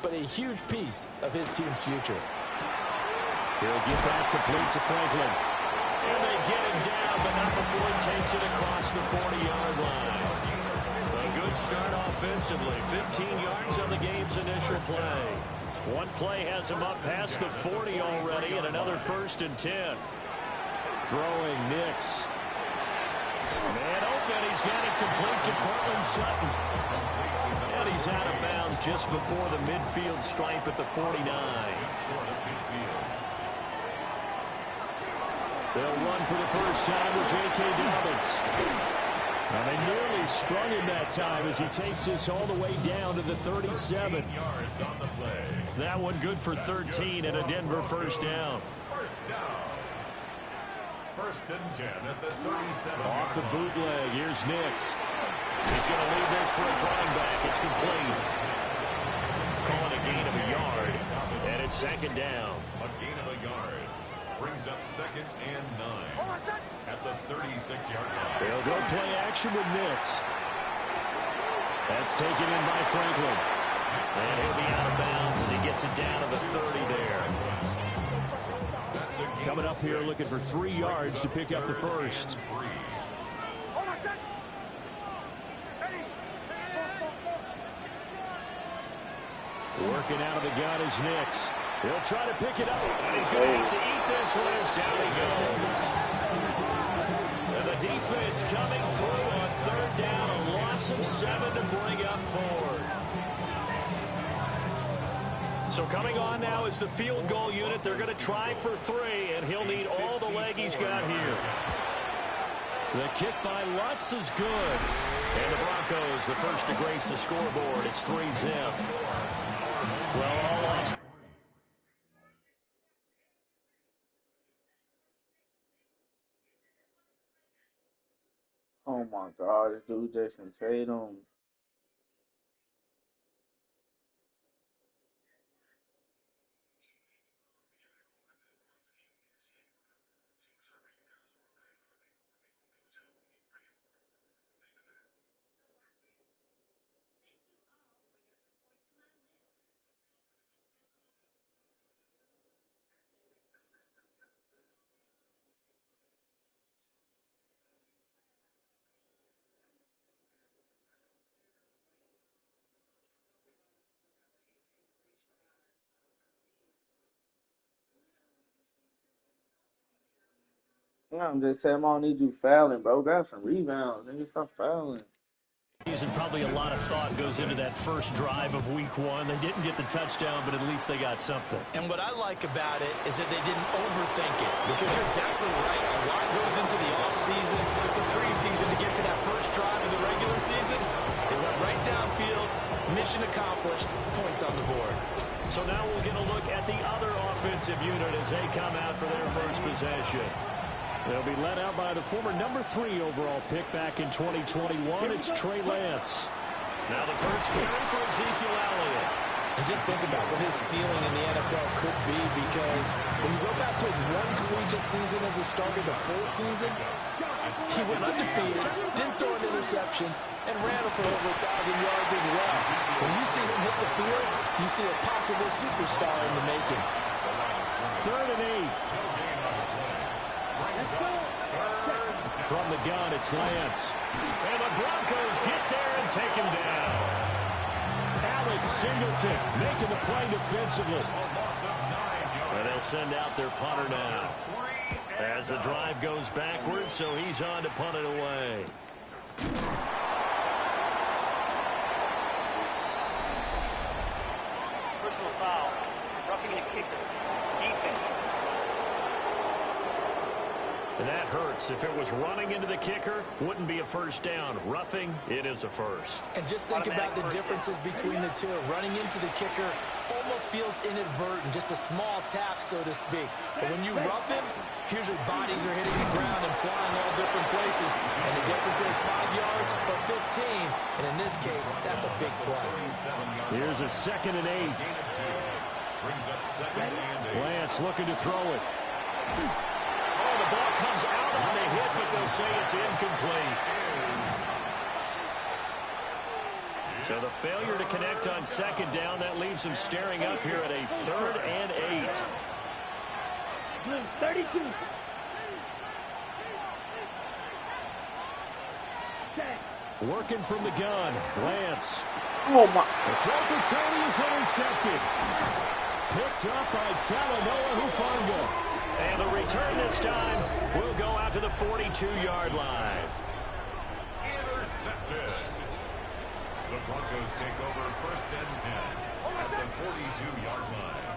but a huge piece of his team's future. He'll get that complete to Franklin. And they get him down, but not before he takes it across the 40-yard line. A good start offensively. 15 yards on the game's initial play. One play has him up past the 40 already, and another 1st and 10. Throwing Nix. Man open, he's got it complete to Cortland Sutton. And he's out of bounds just before the midfield stripe at the 49. They'll run for the first time with J.K. Dobbins. And they nearly sprung him that time as he takes this all the way down to the 37. That one good for 13 and a Denver first down. First and 10 at the 37. Off the bootleg, here's Nix. He's going to leave this for his running back. It's complete. Calling a gain of a yard. And it's 2nd down. A gain of a yard. Brings up 2nd and 9 at the 36-yard line. They'll go play action with Nix. That's taken in by Franklin. And he'll be out of bounds as he gets it down to the 30 there. Coming up here looking for 3 yards to pick up the first. Working out of the gun is Nix. He'll try to pick it up. And he's going to have to eat this one as down he goes. And the defense coming through on 3rd down. A loss of 7 to bring up 4th. So coming on now is the field goal unit. They're going to try for 3, and he'll need all the leg he's got here. The kick by Lutz is good. And the Broncos, the first to grace the scoreboard. It's 3-zip. Well, all off. Oh my God, this dude Jason Tatum. I'm just saying, I don't need you fouling, bro. Grab some rebounds. Nigga, stop fouling. And probably a lot of thought goes into that first drive of week 1. They didn't get the touchdown, but at least they got something. And what I like about it is that they didn't overthink it. Because you're exactly right. A lot goes into the offseason, the preseason to get to that first drive of the regular season. They went right downfield. Mission accomplished. Points on the board. So now we'll get a look at the other offensive unit as they come out for their first possession. They'll be led out by the former number 3 overall pick back in 2021. It's Trey Lance. Now the first carry for Ezekiel Elliott. And just think about what his ceiling in the NFL could be, because when you go back to his 1 collegiate season as a starter, the full season, he went undefeated, didn't throw an interception, and ran it for over 1,000 yards as well. When you see him hit the field, you see a possible superstar in the making. 3rd and 8. From the gun, it's Lance. And the Broncos get there and take him down. Alex Singleton making the play defensively. And they'll send out their punter now. As the drive goes backwards, so he's on to punt it away. Personal foul. Roughing the kicker. Defense. And that hurts. If it was running into the kicker, wouldn't be a first down. Roughing, it is a first. And just think about the differences between the two. Running into the kicker almost feels inadvertent, just a small tap, so to speak. But when you rough him, usually bodies are hitting the ground and flying all different places. And the difference is 5 yards or 15. And in this case, that's a big play. Here's a 2nd and 8. Lance looking to throw it. The ball comes out on the hit, but they'll say it's incomplete. So the failure to connect on second down, that leaves him staring up here at a 3rd and 8. 32. Working from the gun, Lance. Oh, my. The throw for Tony is intercepted. Picked up by Talanoa Hufanga. And the return this time will go out to the 42-yard line. Intercepted. The Broncos take over 1st and 10 at the 42-yard line.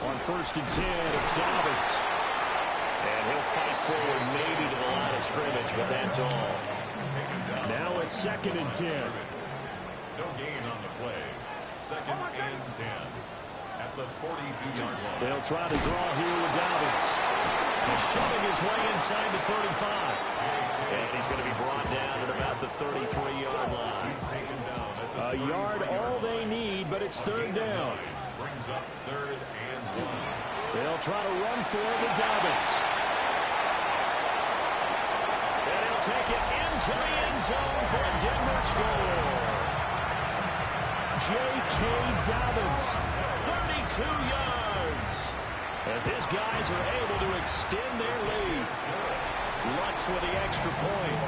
On 1st and 10, it's Dobbins. And he'll fight forward maybe to the line of scrimmage, but that's all. Now a 2nd and 10. No gain on the play. 2nd and 10 at the 42-yard line. They'll try to draw here with Dobbins. He's shoving his way inside the 35. And he's going to be brought down at about the 33-yard line. He's taken down at the A yard all they need, but it's 3rd down. Brings up 3rd and 1. They'll try to run for it with Dobbins. And he'll take it into the end zone for a Denver score. J.K. Dobbins. 32 yards. As his guys are able to extend their lead. Lutz with the extra point.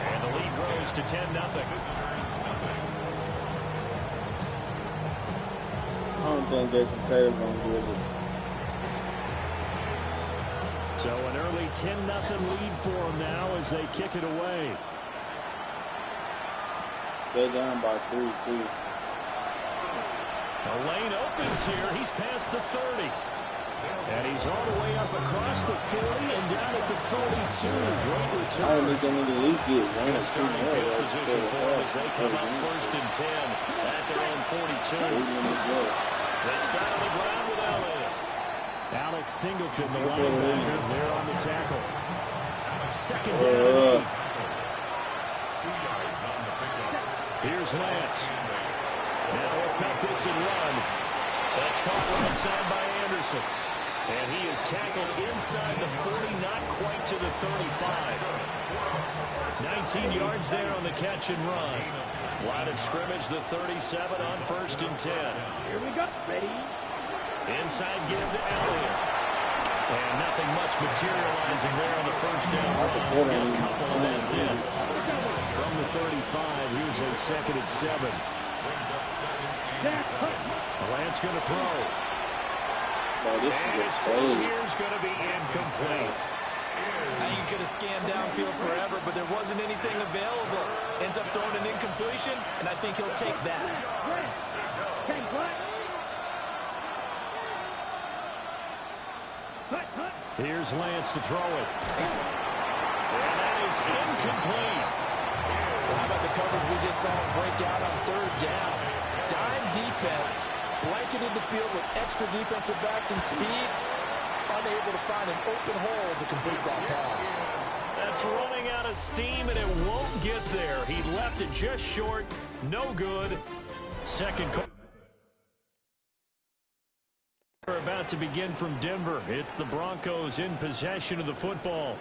And the lead grows to 10-0. I don't think Jason Taylor's going to do it. So an early 10-0 lead for them now as they kick it away. They're down by 3, too. The lane opens here. He's past the 30. And he's all the way up across the 40 and down at the 42. Great return. I don't think they need to at least get 1 or 2 Starting field more. position for them as they come up 1st and 10 at their own 42. They start on the ground with Elliott. Alex Singleton, the linebacker, there on the tackle. 2nd down and 8. 2 yards on the pickup. Here's Lance. Now he'll tuck this and run. That's caught right side by Anderson. And he is tackled inside the 40, not quite to the 35. 19 yards there on the catch and run. Line of scrimmage, the 37 on 1st and 10. Here we go. Ready? Inside give to Elliott. And nothing much materializing there on the 1st down run. A couple, and that's it. From the 35, here's a 2nd and 7. Brings up 2nd and 7. Lance going to throw. Oh, this And is his a throw fade. here is going to be incomplete. Now you could have scanned downfield forever, but there wasn't anything available. Ends up throwing an incompletion, and I think he'll take that. Here's Lance to throw it. And that is incomplete. How about the coverage we just saw him break out on 3rd down? Dime defense, blanketed the field with extra defensive backs and speed, unable to find an open hole to complete that pass. That's running out of steam, and it won't get there. He left it just short. No good. Second quarter about to begin from Denver. It's the Broncos in possession of the football.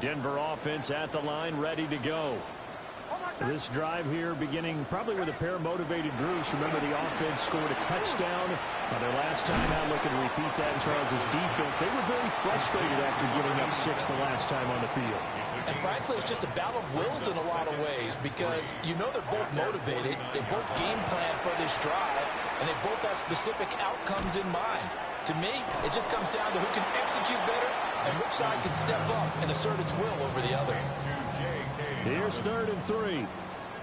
Denver offense at the line, ready to go. This drive here beginning probably with a pair of motivated groups. Remember, the offense scored a touchdown on their last time out. Looking to repeat that in Charles's defense. They were very frustrated after giving up 6 the last time on the field. And frankly, it's just a battle of wills in a lot of ways because you know they're both motivated. They both game plan for this drive, and they both have specific outcomes in mind. To me, it just comes down to who can execute better and which side can step up and assert its will over the other. Here's 3rd and 3.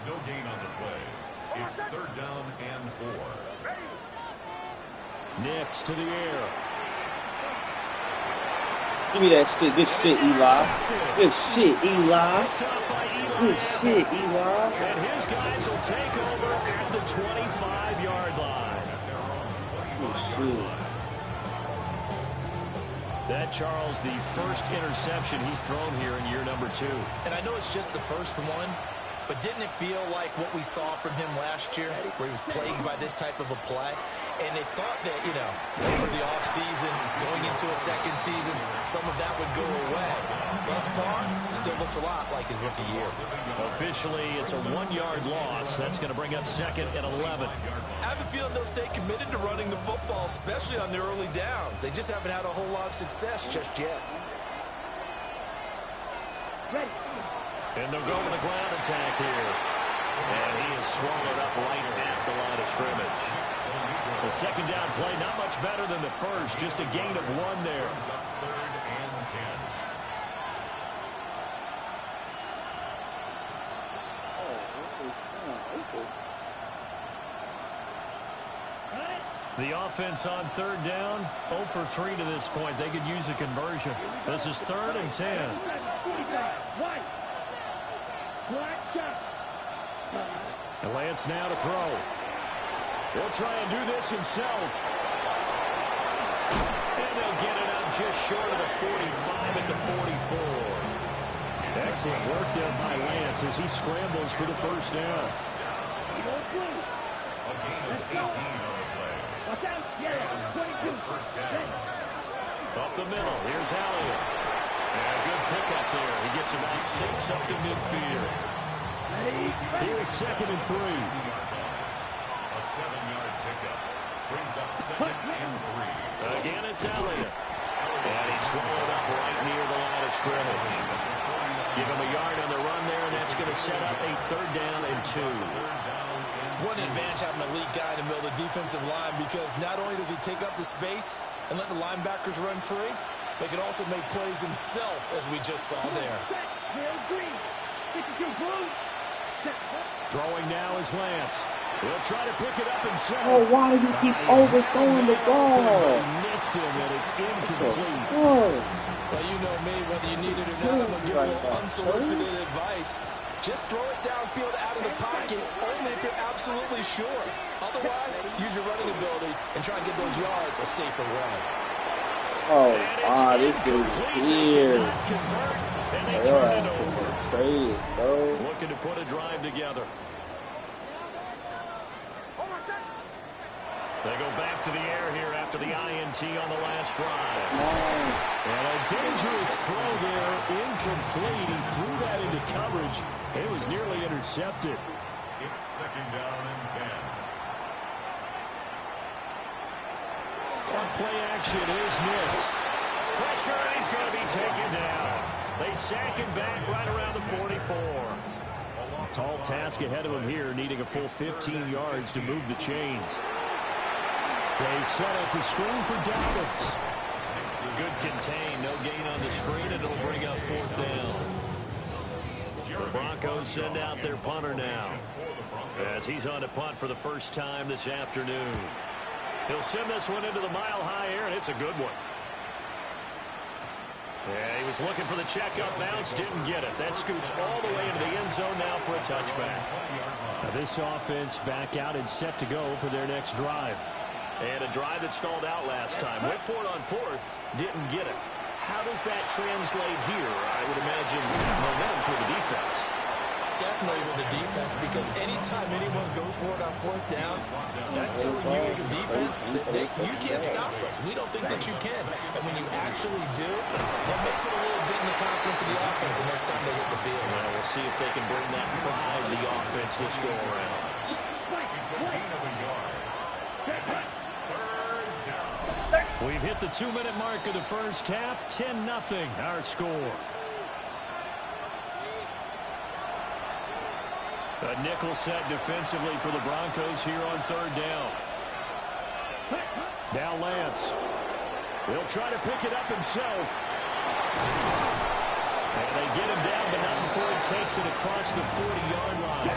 No gain on the play. It's 3rd down and 4. Nix to the air. Give me that shit. Good shit, Eli. Good shit, Eli. Good shit, Eli. And his guys will take over at the 25-yard line. Good shit. That, Charles, the first interception he's thrown here in year number 2. And I know it's just the first one, but didn't it feel like what we saw from him last year, where he was plagued by this type of a play? And they thought that, you know, over the offseason, going into a second season, some of that would go away. Thus far, still looks a lot like his rookie year. Officially, it's a 1-yard loss. That's going to bring up 2nd and 11. I have a feeling they'll stay committed to running the football, especially on their early downs. They just haven't had a whole lot of success just yet. And they'll go with the ground attack here. And he is swallowed up right at the line of scrimmage. The second down play, not much better than the first. Just a gain of 1 there. 3rd and 10. The offense on 3rd down, 0 for 3 to this point. They could use a conversion. This is 3rd and 10. And Lance now to throw. He'll try and do this himself. And they'll get it up just short of the 45 at the 44. Excellent work there by Lance as he scrambles for the first down. A gain of 18 on the play. First down. Up the middle, here's Elliott. And a good pickup there. He gets about 6 up to midfield. Here's 2nd and 3. A 7-yard pickup. Brings up 2nd and 3. Again, it's Elliott. And he's swallowed up right near the line of scrimmage. Give him a yard on the run there, and that's going to set up a 3rd down and 2. What an advantage having a elite guy in the middle of the defensive line, because not only does he take up the space and let the linebackers run free, they can also make plays himself, as we just saw there. Throwing now is Lance. He'll try to pick it up himself. Oh, why do you keep overthrowing the ball? He missed him, and it's incomplete. Oh. Well, you know me, whether you need it or not, I'm going to give you unsolicited advice. Just throw it downfield out of the pocket, only if you're absolutely sure. Otherwise, use your running ability and try and get those yards a safer way. Oh, this dude's here. And they turn it over. Straight, bro. Looking to put a drive together. They go back to the air here after the INT on the last drive. And a dangerous throw there, incomplete. He threw that into coverage. It was nearly intercepted. It's 2nd down and 10. On play action is Nitz. Pressure, and he's going to be taken down. They sack him back right around the 44. Tall task ahead of him here, needing a full 15 yards to move the chains. They set up the screen for Dobbins. Good contain, no gain on the screen, and it'll bring up 4th down. The Broncos send out their punter now, as he's on to punt for the first time this afternoon. He'll send this one into the mile-high air, and it's a good one. Yeah, he was looking for the check-up bounce, didn't get it. That scoots all the way into the end zone now for a touchback. Now this offense back out and set to go for their next drive. And a drive that stalled out last time. Went for it on 4th, didn't get it. How does that translate here? I would imagine momentum's with the defense. Definitely with the defense, because anytime anyone goes for it on 4th down, that's telling you as a defense that you can't stop us. We don't think that you can. And when you actually do, that may put a little dent in the confidence of the offense the next time they hit the field. Well, we'll see if they can bring that pride to the offense this go around. It's a gain of a yard. And it's 3rd down. We've hit the 2-minute mark of the first half. 10-0 our score. A nickel set defensively for the Broncos here on 3rd down. Now Lance. He'll try to pick it up himself. And they get him down, but not before he takes it across the 40-yard line.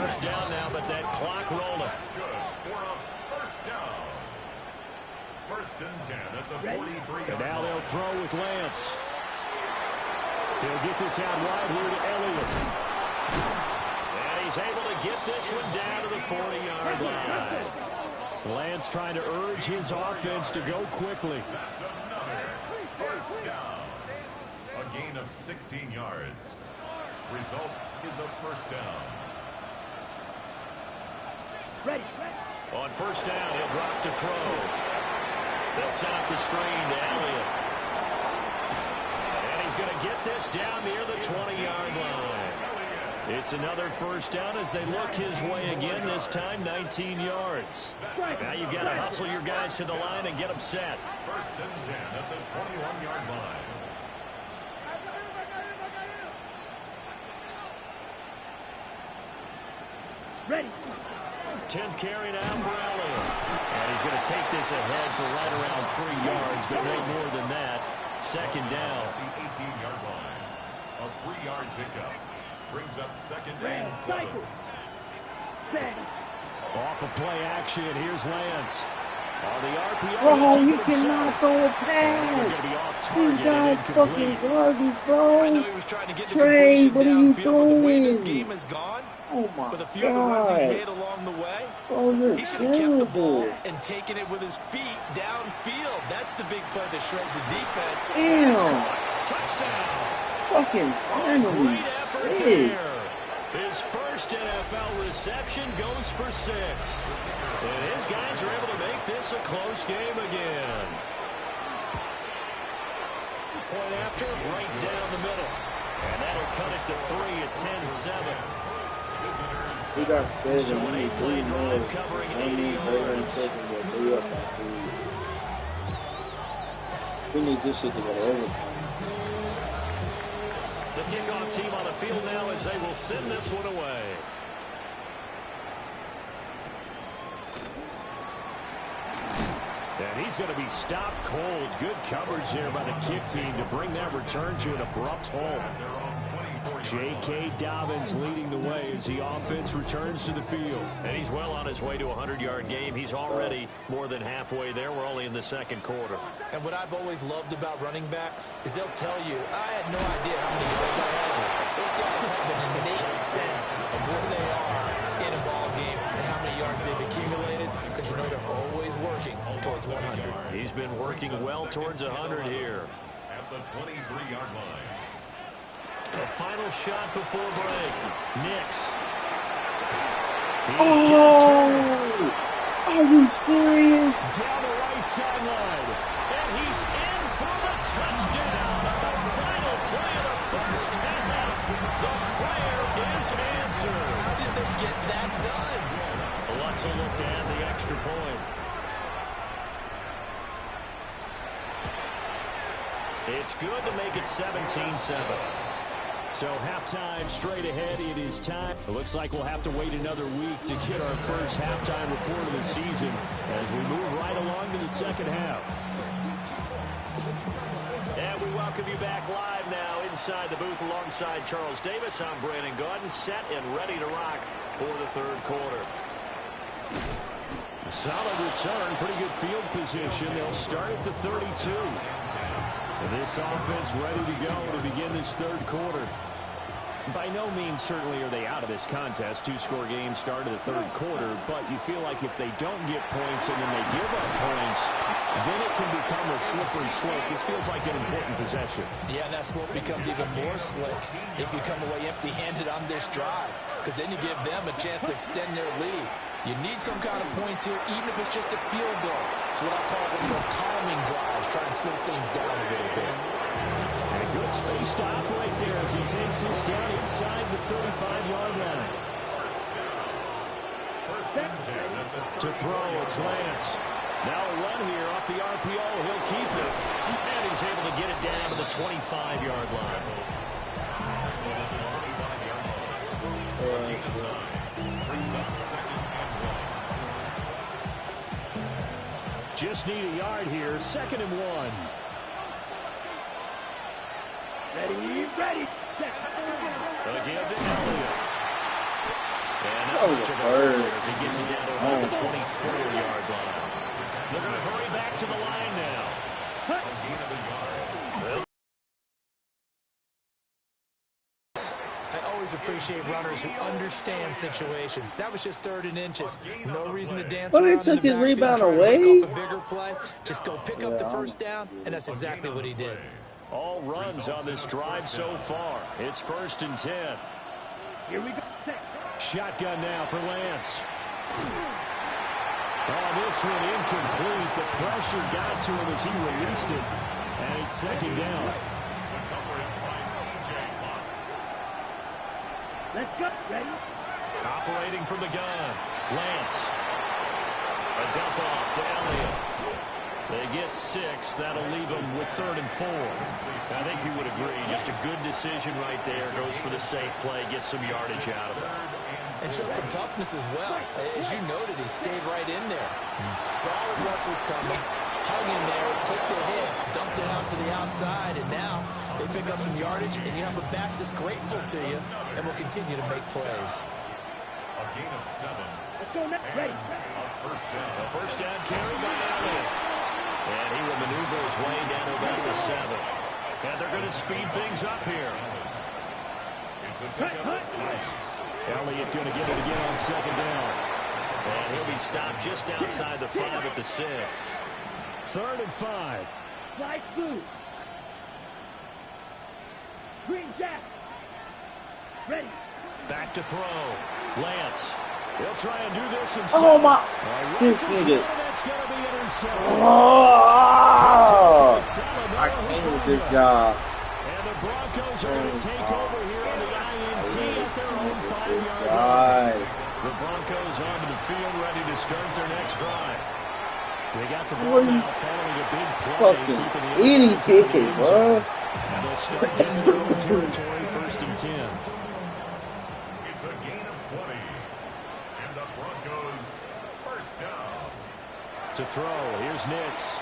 First down now, but that clock rolling. That's good for a first down. 1st and 10 at the 43. And now they'll throw with Lance. He'll get this out wide here to Elliott. And he's able to get this one down to the 40-yard line. Lance trying to urge his offense to go quickly. That's another first down. A gain of 16 yards. Result is a first down. Ready. On first down, he'll drop to throw. They'll set up the screen to Elliott. And he's going to get this down near the 20-yard line. It's another first down as they look his way again, this time 19 yards. Now you've got to hustle your guys to the line and get them set. First and 10 at the 21-yard line. Ready. 10th carry now for Elliott. And he's going to take this ahead for right around 3 yards, but no more than that. Second down. The 18-yard line. A 3-yard pickup. Brings up second and 7. Off of play action, here's Lance. On the RPO. Bro, he cannot throw a pass. This guy's fucking garbage, bro. I know he was trying to get the Trey, what are you downfield, but the way this doing? game is gone, Oh my with a few of the runs he's God. made along the way, Bro, you're he should have kept the ball terrible. and taken it with his feet downfield. That's the big play that shreds a defense. Damn. Touchdown. Fucking finally. Great effort Shit. there. His first NFL reception goes for 6. And his guys are able to make this a close game again. Point after, right down the middle. And that'll cut it to 3 at 10-7. We got 7. So We an need 3 8-play more. drive covering 80 yards. We up by 3. We need this shit to go overtime. The kickoff team on the field now as they will send this one away. And he's going to be stopped cold. Good coverage there by the kick team to bring that return to an abrupt halt. J.K. Dobbins leading the way as the offense returns to the field. And he's well on his way to a 100-yard game. He's already more than halfway there. We're only in the second quarter. And what I've always loved about running backs is they'll tell you, I had no idea how many yards I had. Those guys have an innate sense of where they are in a ball game and how many yards they've accumulated, because you know they're always working towards 100. He's been working well towards 100 here. At the 23-yard line. The final shot before break. Nix. Oh! Are you serious? Down the right sideline. And he's in for the touchdown. The final play of the first half. The prayer is answered. How did they get that done? Let's look to add the extra point. It's good to make it 17-7. So halftime straight ahead. It is time. It looks like we'll have to wait another week to get our first halftime report of the season as we move right along to the second half. And we welcome you back live now inside the booth alongside Charles Davis. I'm Brandon Gaudin, set and ready to rock for the third quarter. A solid return, pretty good field position. They'll start at the 32. This offense ready to go to begin this third quarter. By no means certainly are they out of this contest. Two-score game start of the third quarter, but you feel like if they don't get points and then they give up points, then it can become a slippery slope. This feels like an important possession. Yeah, and that slope becomes even more slick if you come away empty-handed on this drive, because then you give them a chance to extend their lead. You need some kind of points here, even if it's just a field goal. It's what I call one of those calming drives, try and slow things down a little bit. And a good space to operate there as he takes this down inside the 35-yard line. To throw, it's Lance. Now a run here off the RPO. He'll keep it. And he's able to get it down to the 25-yard line. Just need a yard here. 2nd and 1. Ready. Again to Elliott. And That not was much a of a bird. hurry as he gets it down to about the 24-yard line. They're going to hurry back to the line now. I always appreciate runners who understand situations. That was just 3rd and inches. No reason to dance But he around took in the his backfield rebound trying to away. break off a bigger play. Just go pick up the first down, and that's exactly what he did. All runs on this drive so far. It's 1st and 10. Here we go. Shotgun now for Lance. Oh, this one incomplete. The pressure got to him as he released it. And it's second down. Let's go. Ready? Operating from the gun. Lance. A dump off to Elliott. They get 6. That'll leave them with 3rd and 4. I think you would agree. Just a good decision right there. Goes for the safe play. Gets some yardage out of it. And showed some toughness as well. As you noted, he stayed right in there. Solid rush was coming. Hung in there, took the hit, dumped it out to the outside, and now they pick up some yardage, and you have a back that's grateful to you and will continue to make plays. A gain of 7. Let's go next. Ready? A first down carry by Elliott. And he will maneuver his way down to about the 7. And they're going to speed things up here. Elliott going to get it again on second down. And he'll be stopped just outside the 5 at the 6. 3rd and 5. Fly blue. Green Jack. Ready. Back to throw. Lance. He'll try and do this himself. Oh my! This nigga. That's going to be intercepted. Oh! I can't with this guy. And the Broncos are going to take over here on the INT at their own 5-yard line. The Broncos onto the field ready to start their next drive. They got the ball now following a big play. Fucking idiot, bro. And they'll start in their own territory, 1st and 10. It's a gain of 20. And the Broncos first down. To throw, here's Nix.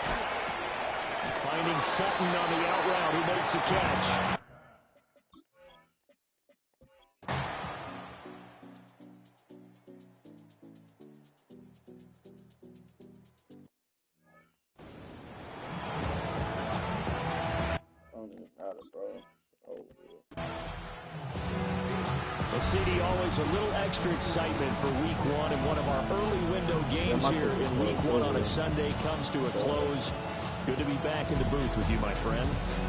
Finding Sutton on the out route, who makes the catch. The city always a little extra excitement for week 1, and one of our early window games here in week 1 on a Sunday comes to a close. Good to be back in the booth with you, my friend.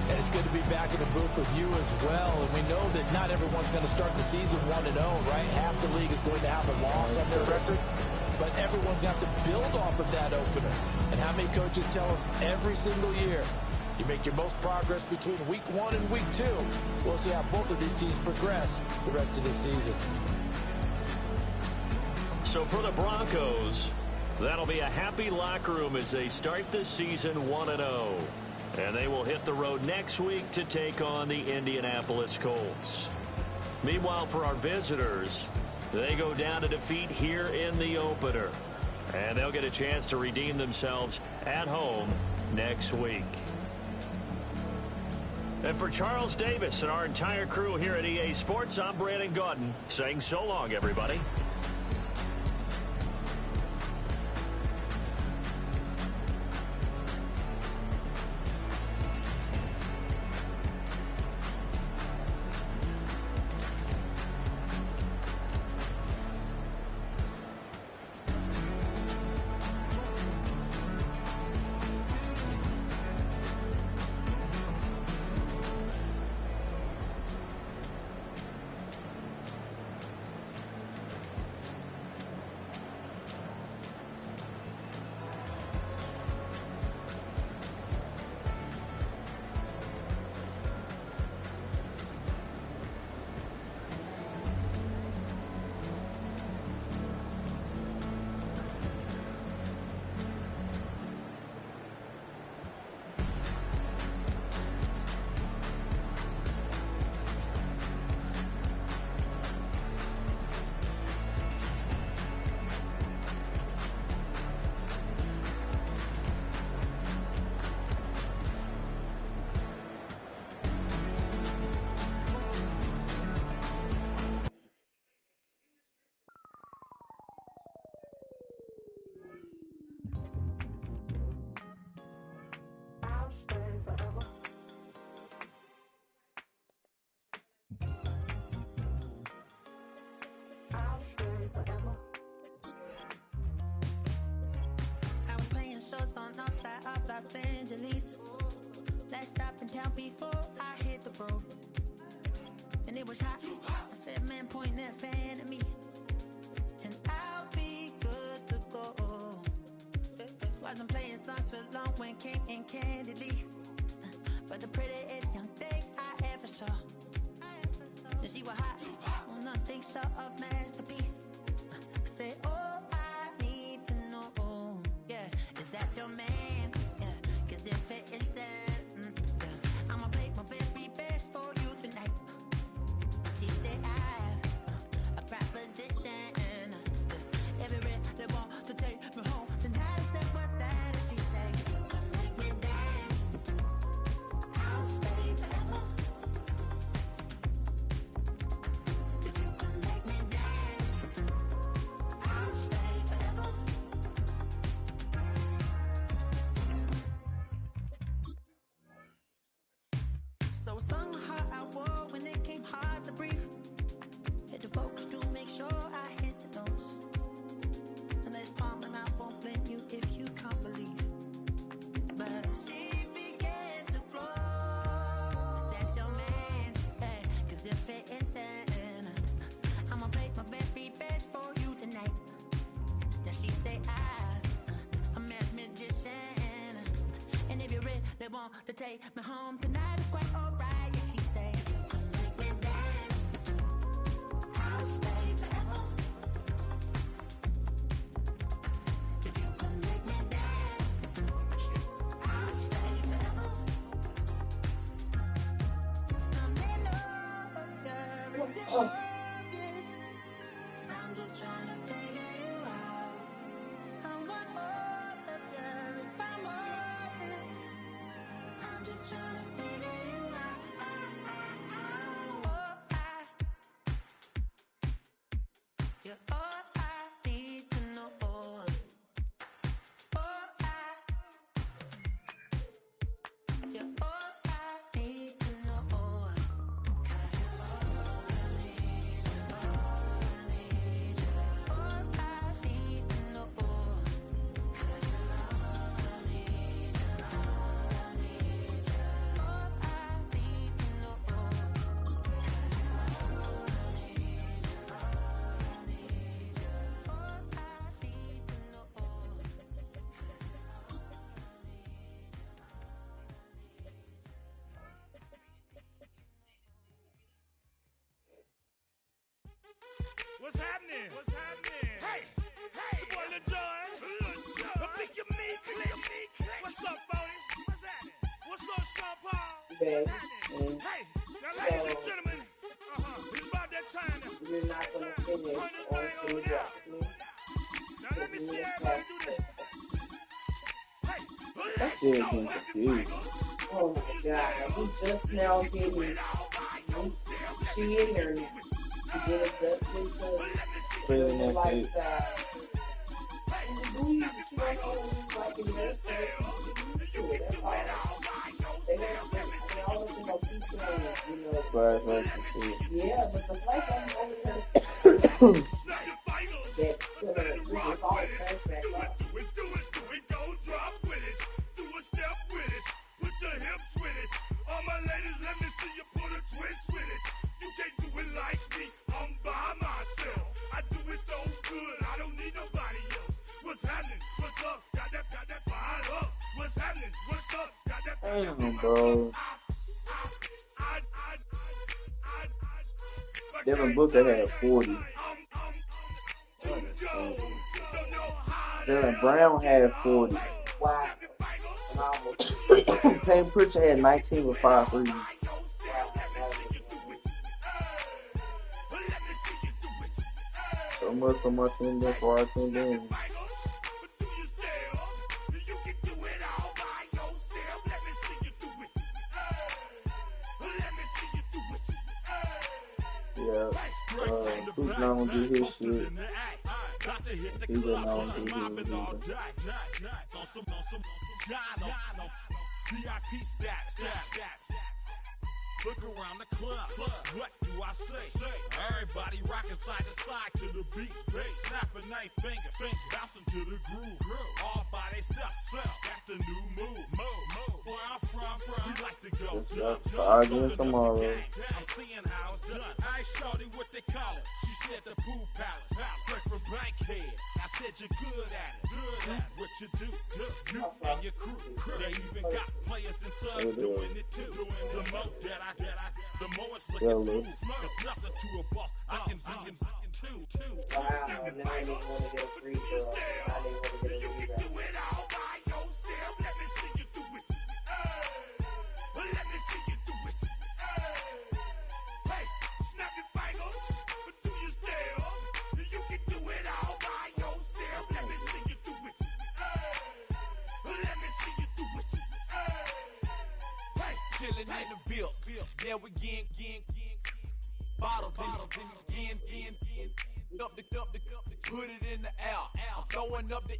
And it's good to be back in the booth with you as well. And we know that not everyone's going to start the season 1-0, right? Half the league is going to have a loss on their record. But everyone's got to build off of that opener. And how many coaches tell us every single year, you make your most progress between week 1 and week 2. We'll see how both of these teams progress the rest of this season. So for the Broncos, that'll be a happy locker room as they start the season 1-0. And they will hit the road next week to take on the Indianapolis Colts. Meanwhile, for our visitors, they go down to defeat here in the opener. And they'll get a chance to redeem themselves at home next week. And for Charles Davis and our entire crew here at EA Sports, I'm Brandon Gaudin saying so long, everybody. Los Angeles. Last stop in town before I hit the road. And and it was hot. I said, man, point that fan at me, and I'll be good to go. Wasn't playing songs for long when came in candidly, but the prettiest young thing I ever saw. And she was hot, well, nothing short of masterpiece. I said, oh, I need to know, yeah, is that your man? Yeah, cause if it isn't, yeah, I'ma play my very best for you tonight. She said, I have a proposition, every red they want to take me home tonight. I said, what's that? And she said, if you can make me dance, I'll stay forever. If you can make me dance, I'll stay forever. So I sung how I wore when it came hard to breathe. Hit the focus to make sure I hit the notes. And let's palm and I won't blame you if you can't believe. But she began to flow. That's your man, hey, cause if it isn't, I'ma play my very best for you tonight. Then she say I'm a magician, and if you're ready, they want to take me home tonight. It's quite alright. Yeah, she say, if you can make me dance, I'll stay forever. If you can make me dance, I'll stay forever. I may know you're so obvious. I'm just trying to figure you out. I want all of you if I'm honest. I'm just trying to figure you out. You're all I need to know. You're all I need to know. 'Cause you're all I need, all I need, all I need to know. 'Cause you're all I need, all I need, all I need to know. 'Cause you're all I need, all I need, all I need to know. What's happening? What's happening? Hey, it's your boy Lil Jon. I'll pick your meat click. What's up, Bodie? What's happening? What's up, Sean Paul? Okay. What's happening? Hey, now ladies and gentlemen, it's about that time to You're not going to finish turn this on thing on two out. drops. Now let me see everybody do this. Hey, That let's shit go, is happy confused. fingers. Oh my god, we just now getting she in there to get adjusted to the lifestyle. And the believe she don't always like in there, so that's all. They always end up featuring, yeah, but the flight I'm over there that freaking fall flashback off. Do it, go drop with it. Do a step with it. Put your hips with it. All my ladies, let me see you put a twist with it. You can't do it like me, I'm by myself. I do it so good, I don't need nobody else. What's happening? What's up? Got that fire up. What's happening? What's up? Got that Damn, bro. Devin Booker had 40. Jalen Brown had 40. Wow. Payne Pritchard had 19 with 5 threes. So much for my team there for our team there. Yeah, who's not gonna do his shit? He's not gonna do his either. VIP stats. Look around the club. What do I say? Everybody rocking side to side to the beat. Snapping night fingers, bouncing to the groove. All by themselves. That's the new move. Where I'm from, we like to go. Just again tomorrow. I'm seeing how it's done. said you're good at it. Do what you do, you and your crew. They even got players and thugs doing it too. The more that I the more it's looking smooth. It's nothing to a boss. I can see him too. Wow, now I didn't want to get a free throw. I didn't want to get a rebound. Do it all by yourself. Let me see you do it. Let me see you do it. Hey, snap your fingers, do your step. You can do it all by yourself. Let me see you do it. Let me see you do it. Hey, chillin' in the bill. There we again. Bottles in again. Up the put it in the air. I'm throwing up the,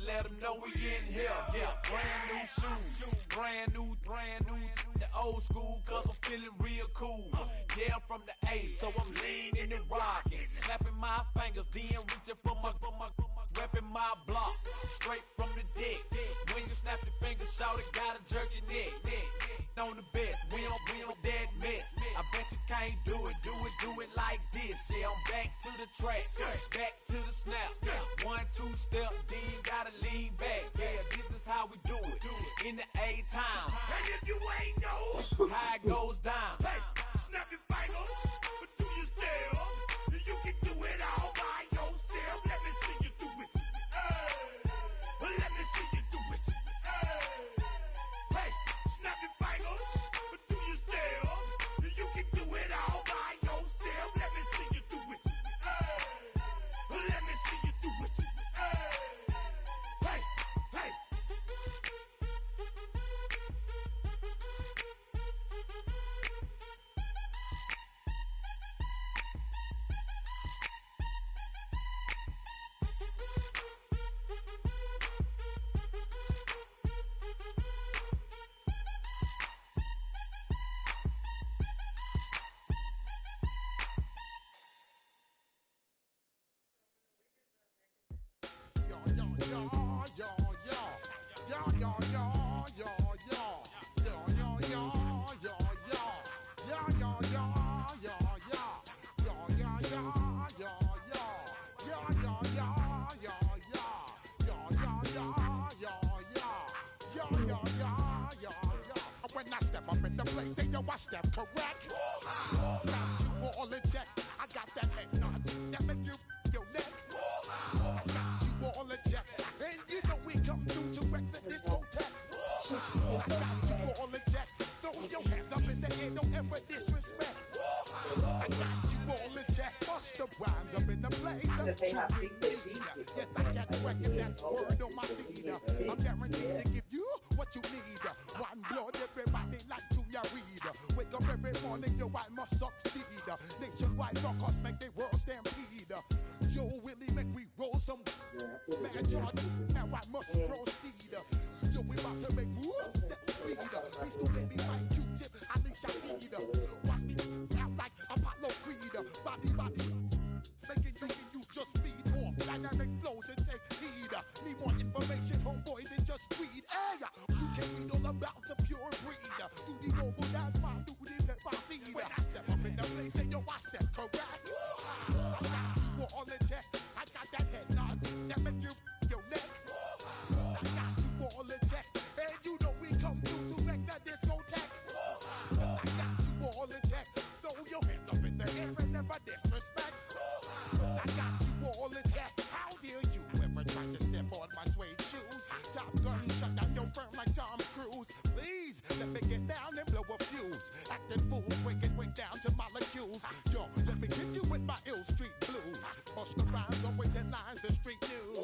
let them know we in here. Yeah, brand new shoes, brand new. The old school, cause I'm feeling real cool. Yeah, I'm from the A, so I'm leaning and rocking. Snapping my fingers, then reaching for my repping my block. Straight from the deck. When you snap your fingers, shout it, gotta jerk your neck. On the best, we don't dead mess. I bet you can't do it like this. Yeah, I'm back to the track, back to the snap. 1, 2 step, then you gotta lean back. Yeah, this is how we do it in the A-time. And if you ain't know, this is how it goes down. Hey, snap your fingers, do your step. You can do it all by yourself. Let me see you do it. Let me see you do it. Hey, snap your fingers, do your step. You can do it all by yourself. Let me see you do it. Let me see you do it. Hey. When I step up in the place, say yo, I step correct. Got you all in check. I got that head nod that make you your neck. I got you all in check, and you know we come through to wreck the discotheque. I got you all in check. Throw your hands up in the air, don't ever disrespect. I got you all in check. Bust the rhymes up in the place. Yes, I got the record, that's word on my feed. I'm guaranteed to give you what you need. One blood, everybody like Junior Reed. Wake up every morning, yo, I must succeed. Nationwide rockers make the world stampede. Yo, Willie, make we roll some man charge. Now I must proceed. Yo, we about to make moves, set speed. Please do make me like Q-tip, Alicia Need. Watch me out like Apollo Creed. Body, making you just feed off dynamic flows and take heed. Need more information, homeboy, than just read. Hey, you can read all about the pure breed. Do the noble dance, my do the pepper seed. When I step up in the place, say yo, I step correct. I got you all in check. I got that head nod that make you your neck. I got you all in check, and you know we come through to wreck the discotheque. I got you all in check. Throw your hands up in the air and never disrespect. I got you all in check. How dare you ever try to step on my suede shoes? Top Gun shut down your firm like Tom Cruise. Please let me get down and blow a fuse. Acting fool, breaking way down to molecules. Yo, let me get you with my ill street blues. Bust the rhymes, always headlines, the street news.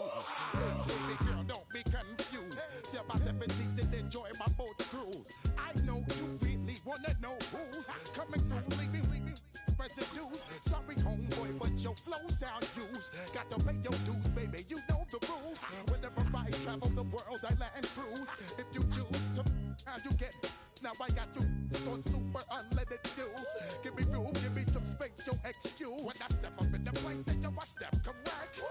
Hey, baby girl, don't be confused. Sell my 17s and enjoy my boat cruise. I know you really wanna know who's coming through, leaving residues. Sorry, homeboy, but your flow sound used. Got to pay your dues, baby, you know the rules. Whenever I travel the world, I land cruise. If you choose to, how you get. Now I got you on super unleaded fuels. Give me room, give me some space, your excuse. When I step up in the place, then I step correct.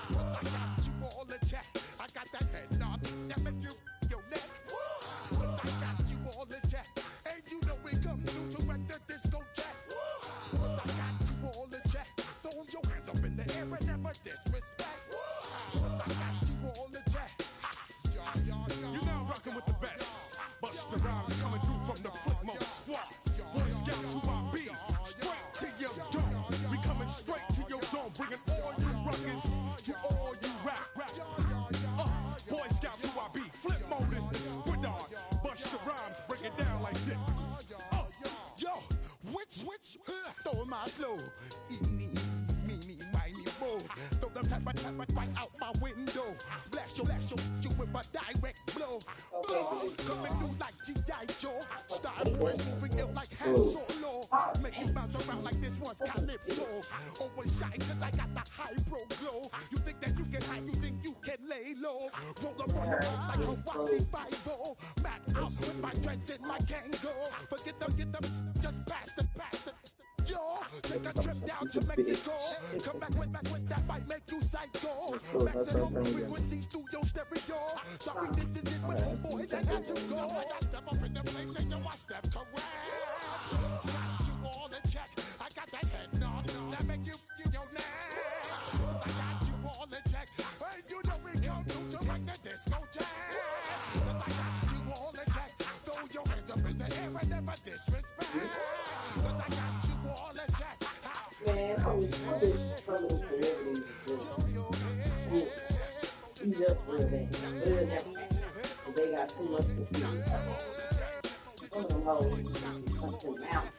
But I got you all in check. I got that head nod that make you your neck. But I got you all in check, and you know we come through to wreck the discotheque. But I got you all in check. Throw your hands up in the air and never disrespect. But I what? Boy Scouts who I be, straight to your dome. We coming straight to your dome, bringing all you ruckus to all you rap. Boy Scouts who I be, flip mode is the squid on. Bust the rhymes, break it down like this. Yo, which, throw my flow. Me, roll. Throw them tap right out my window. Blast you with a direct blow. Coming through like G.I. Joe. Style boys moving ill like hands so low. Make you bounce around like this one's Calypso. Always shine cause I got the high pro glow. You think that you can hide, you think you can lay low. Roll up on the road like a Wally 5-0. Back out with my dreads in my Kango. Forget them, just pass the. Yo, take a trip down to Mexico. Come back with that might make you psycho. Maximum frequencies through your stereo. Sorry, this is it with homeboys. I got to go. I got step up in the place and you step correct. Got you all in check. I got that head nod that make you feel your neck. I got you all in check. And you know we come through to rock the discotheque. I got you all in check. Throw your hands up in the air and never disrespect. I got you all in check. Man, I wish some of the celebrities would eat up real bad. But it'll never happen. They got too much to do. Some of them hoes come to the mouth.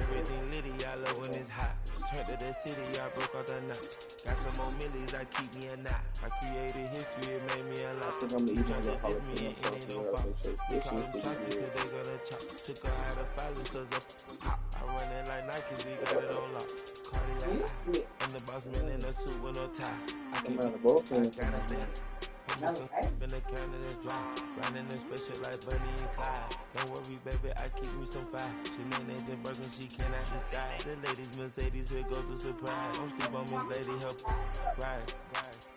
Everything litty, I love when it's hot. Turned to the city, I broke out the knot. Got some more millies, I keep me a knot. I created history, it made me a lot. You trying to diss me and it ain't no fault. We call them Chauncey cause they gonna chop. Took her out of filers cause of pop. I run it like Nike, we got it on lock. Cardiac, I'm the boss man in a suit with no tie. I keep it, I gotta stand. Been a counter that's dry. Riding in spaceship like Bunny and Clyde. Don't worry, baby, I keep me some fire. She names and Birkin, she cannot decide. The ladies, Mercedes, here go to surprise. Don't sleep on Miss Lady, help ride.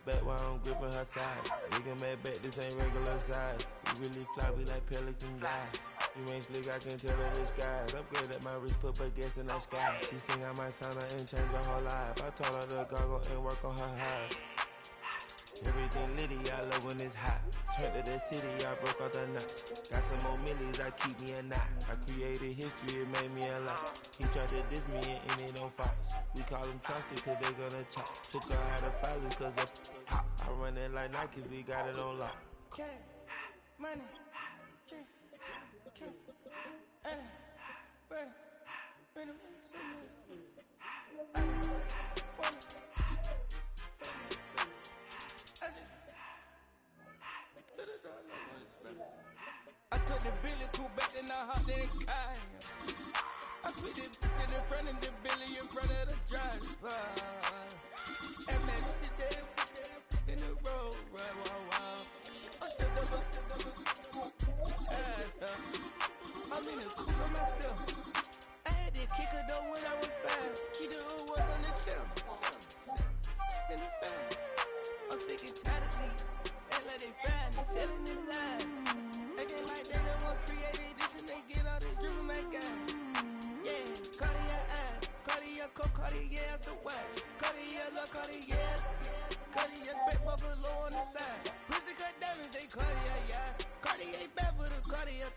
Back while I'm gripping her side. We can make back, this ain't regular size. We really fly, we like pelican guys. You ain't slick, I can tell her the skies. Upgrade at my wrist, put her gas in the sky. She sing I might sign her and change her whole life. I told her to goggle and work on her highs. Everything litty, I love when it's hot. Turned to the city, I broke out the knot. Got some more millies, I keep me a knot. I created history, it made me a lot. He tried to diss me and it don't fox. We call them Chauncey cause they gonna chop. Took her out of filers cause of pop. I run it like Nike, we got it on lock. Cash, money, I took the Billy cool back and I hopped in the car. I put it in front of the Billy in front of the driver. And man, sit there in the road, right, wow. I stood up, I'm in the coupe by myself. I had to kick her though when I was 5. Keep the old ones on the shelf. In the fan. I'm sick and tired of me. Act like they fine, they telling them lies. Acting like they the one created this and they get all this driven my guys. Yeah, Cartier eyes, Cartier coke, Cartier ass the watch. Cartier look, Cartier, Cartier spec buffalo on the side. Pussy cut diamonds, they Cartier, yeah. Cartier bad for the Cartier.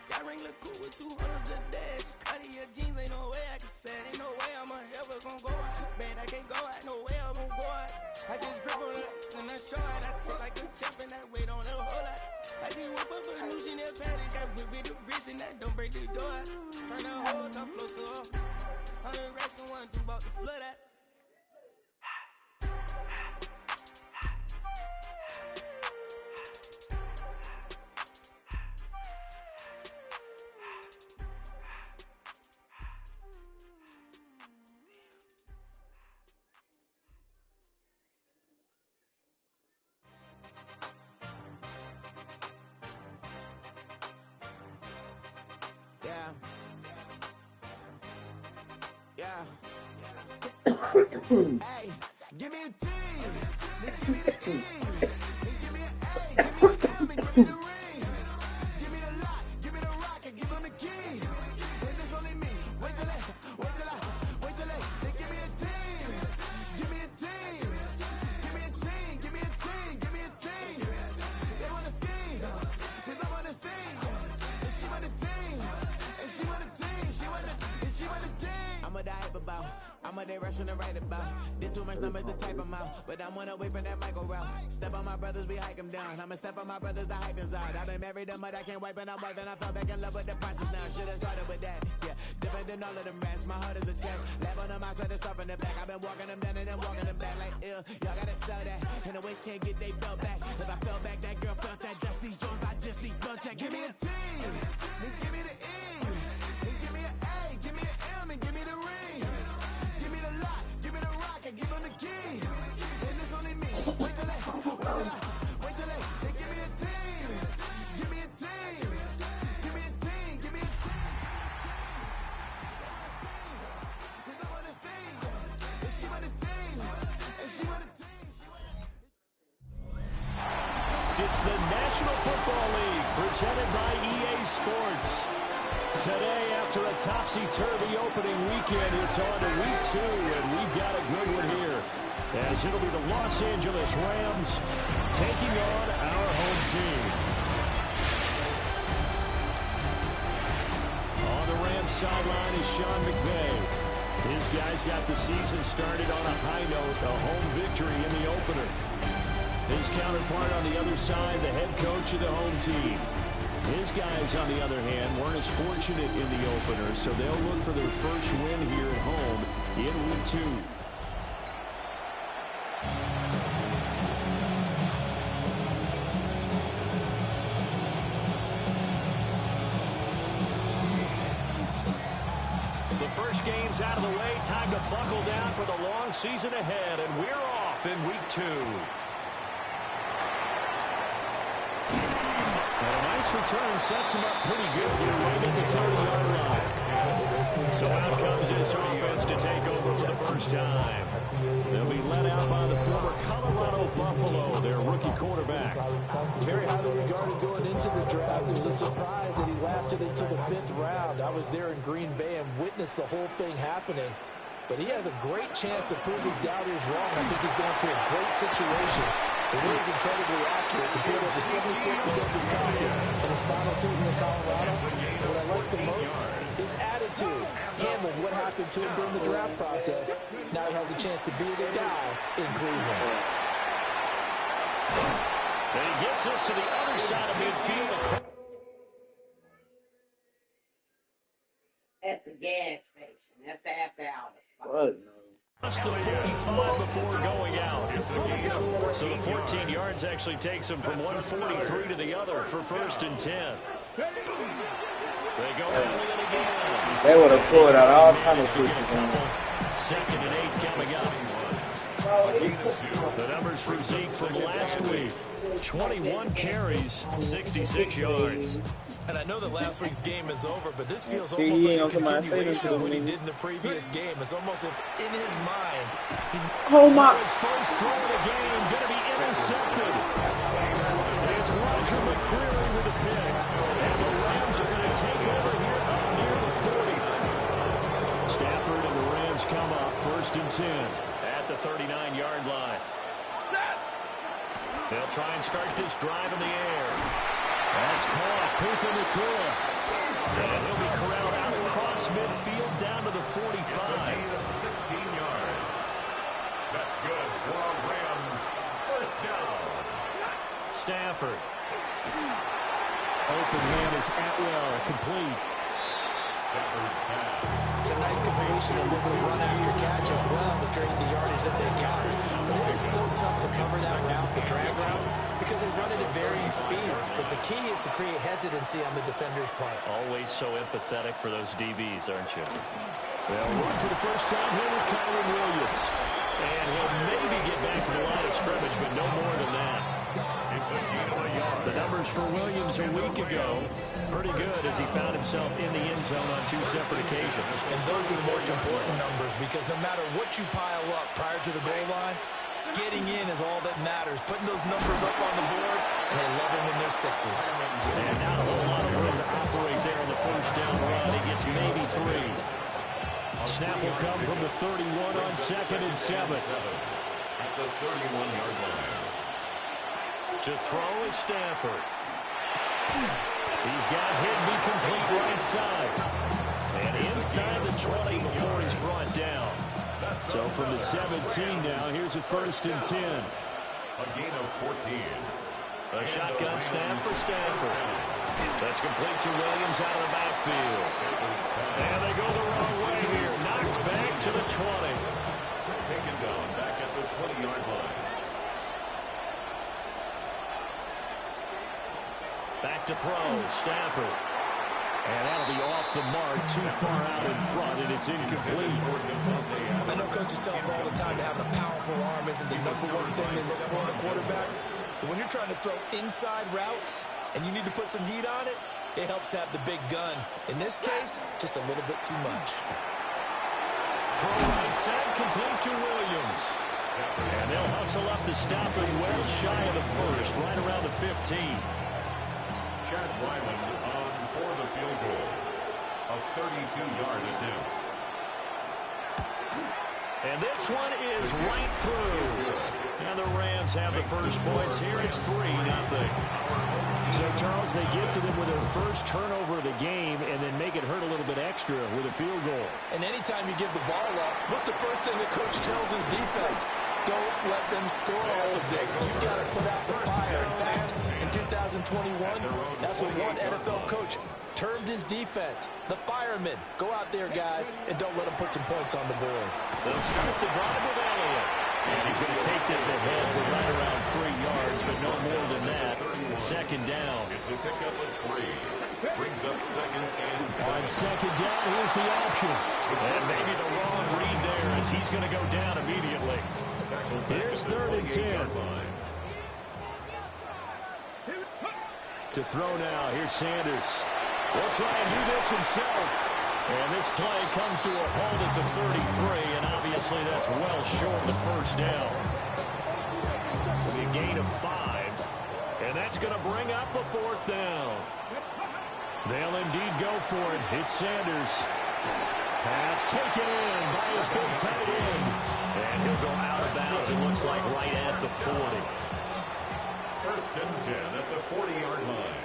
Sky ring look cool with 200 a dash. Cartier jeans, ain't no way I can say. Ain't no way I'm ever gonna go out. Man, I can't go out, no way I'm gonna go out. I just grip on it and I show it. I sit like a champ and I wait on a whole lot. I just whip up a new Chanel patty. Got whip with the wrist and that don't break the door out. Turn the whole top floor to off. 100 racks and 1, 2 about to flood out. Yeah. Hey, give me a T. Give me the E. Give me an A. Give me an M. And give me the ring. Give me the lock. Give me the rock. And give them the key. And it's only me. Wait till they give me a team. Give me a team. Give me a team. Give me a team. Give me a team. They want to scheme. Cause I want to sing. And she want a team. And she want a team. She want a team. I'm a die about. I'm a day rushing to write about. Did too much numbers to type them out. But I'm one away from that Michael route. Step on my brothers, we hike them down. I'ma step on my brothers, the hype is out. I've been married them, but I can't wipe it out more than I fell back in love with the process now. Should've started with that. Yeah, different than all of them rats. My heart is a test. Lab on them outside, stuff in the back. I've been walking them down and then walking them back like ill. Y'all gotta sell that. And the waist can't get they belt back. If I fell back, that girl felt that. Just these Jones, I just need spell check. Give me a team. Then give me the E. Then give me an A. Give me an M. And give me the ring. Give me the lock. Give me the rock. And give them the key. And it's only me. Wait till they give me a team. Give me a team. Give me a team. Give me a team. Cause I wanna sing. And she want a team. And she want a team. It's the National Football League presented by EA Sports. Today, after a topsy-turvy opening weekend, it's on to week 2, and we've got a good one here, as it'll be the Los Angeles Rams taking on our home team. On the Rams sideline is Sean McVay. His guys got the season started on a high note, a home victory in the opener. His counterpart on the other side, the head coach of the home team. His guys, on the other hand, weren't as fortunate in the opener, so they'll look for their first win here at home in week 2. The first game's out of the way. Time to buckle down for the long season ahead, and we're off in week 2. And a nice return sets him up pretty good here right at the 30-yard line. So out comes this offense to take over for the first time. They'll be led out by the former Colorado Buffalo, their rookie quarterback. Very highly regarded going into the draft. It was a surprise that he lasted until the 5th round. I was there in Green Bay and witnessed the whole thing happening. But he has a great chance to prove his doubters wrong. I think he's going to a great situation. It is incredibly accurate, compared to over 74% of his passes in his final season in Colorado. What I like the most is attitude, handling what happened to him during the draft process. Now he has a chance to be the guy in Cleveland. And he gets us to the other side of midfield. At the gas station. That's the after-hour spot. What? Plus the 45 before going out. So the 14 yards actually takes him from 143 to the other for 1st and 10. They go early and again. They would have pulled out all kinds of switches. 2nd and 8 coming up. The numbers for Zeke from last week. 21 carries, 66 yards. And I know that last week's game is over, but this feels almost like a continuation of what he did in the previous game. It's almost if in his mind, his first throw of the game going to be intercepted. It's Roger McCreary with a pick. And the Rams are going to take over here up near the 40. Stafford and the Rams come up 1st and 10 at the 39-yard line. They'll try and start this drive in the air. That's caught. Puka Nacua. And he'll be corralled out across midfield down to the 45. 16 yards. That's good for our Rams. First down. Stafford. Open man is Atwell. Complete. Stafford's pass. it's a nice completion and a little bit of run after catch as well to create the yardage that they got. But it is so tough to cover that route, the drag route, because they run it at varying speeds. Because the key is to create hesitancy on the defender's part. Always so empathetic for those DBs, aren't you? They'll run for the first time here with Kyron Williams. And he'll maybe get back to the line of scrimmage, but no more than that. The numbers for Williams a week ago, pretty good as he found himself in the end zone on 2 separate occasions. And those are the most important numbers because no matter what you pile up prior to the goal line, getting in is all that matters. Putting those numbers up on the board, and they love them when they're 6s. And not a whole lot of room to operate there on the first down run. He gets maybe 3. Snap will come from the 31 on 2nd and 7. At the 31-yard line. To throw is Stafford. He's got Higby complete right side. And inside the 20 before he's brought down. So from the 17 now, here's a 1st and 10. A gain of 14. A shotgun snap for Stafford. That's complete to Williams out of the backfield. And they go the wrong way here. Knocked back to the 20. Taken down back at the 20-yard line. Back to throw, Stafford. And that'll be off the mark, too far out in front, and it's incomplete. I know coaches tell us all the time that having a powerful arm isn't the #1 thing they look for in a quarterback. But when you're trying to throw inside routes and you need to put some heat on it, it helps have the big gun. In this case, just a little bit too much. Throw right side, complete to Williams. And they'll hustle up to stop it well shy of the first, right around the 15. Chad Ryland on for the field goal. A 32-yard attempt. And this one is right through. And the Rams have the first points here. It's 3-0. So, Charles, they get to them with their first turnover of the game and then make it hurt a little bit extra with a field goal. And anytime you give the ball up, what's the first thing the coach tells his defense? Don't let them score all of this. You've got to put out the fire. In fact, in 2021, that's what one NFL coach termed his defense. The firemen. Go out there, guys, and don't let them put some points on the board. They'll start the drive with Elliott. And he's going to take this ahead for right around 3 yards, but no more than that. 2nd down. It's a pickup of 3. Brings up 2nd and 7. On 2nd down, here's the option. And maybe the wrong read there as he's going to go down immediately. Here's 3rd and 10. To throw now, here's Sanders. Will try and do this himself. And this play comes to a halt at the 33, and obviously that's well short of the first down. A gain of 5, and that's going to bring up a 4th down. They'll indeed go for it. It's Sanders. Pass taken in by his big tight end. And he'll go out of bounds, it looks like, right at the 40. 1st and 10 at the 40-yard line.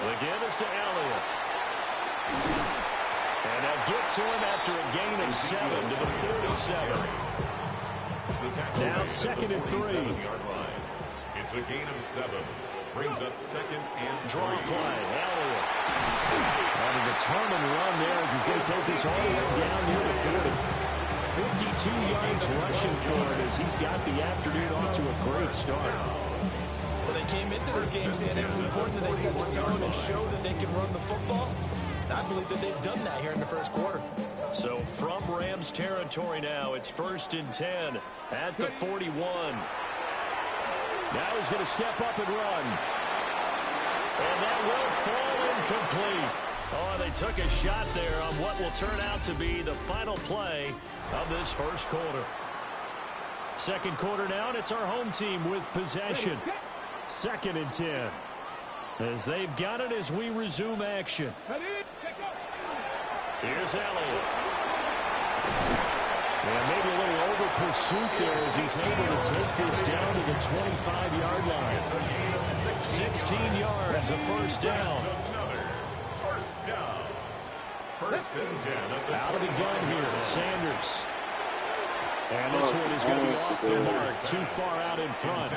The give is to Elliott. And they'll get to him after a gain of 7 to the 37. Now 2nd and 3. It's a gain of 7. Brings up 2nd and 3. Draw play, Elliott. And a determined run there as he's going to take this all the way down near the 40. 52 yards rushing for it as he's got the afternoon off to a great start. Well, they came into this game saying it was important that they set the tone and show that they can run the football. And I believe that they've done that here in the first quarter. So from Rams territory now, it's 1st and 10 at the 41. Now he's going to step up and run. And that will fall incomplete. Oh, they took a shot there on what will turn out to be the final play of this first quarter. 2nd quarter now, and it's our home team with possession. 2nd and 10. As they've got it as we resume action. Here's Elliott. And maybe a little over pursuit there as he's able to take this down to the 25-yard line. 16 yards, a first down. First down. 1st and 10 at the out of the gun here, Sanders. And this one is going to be off the mark, too far out in front.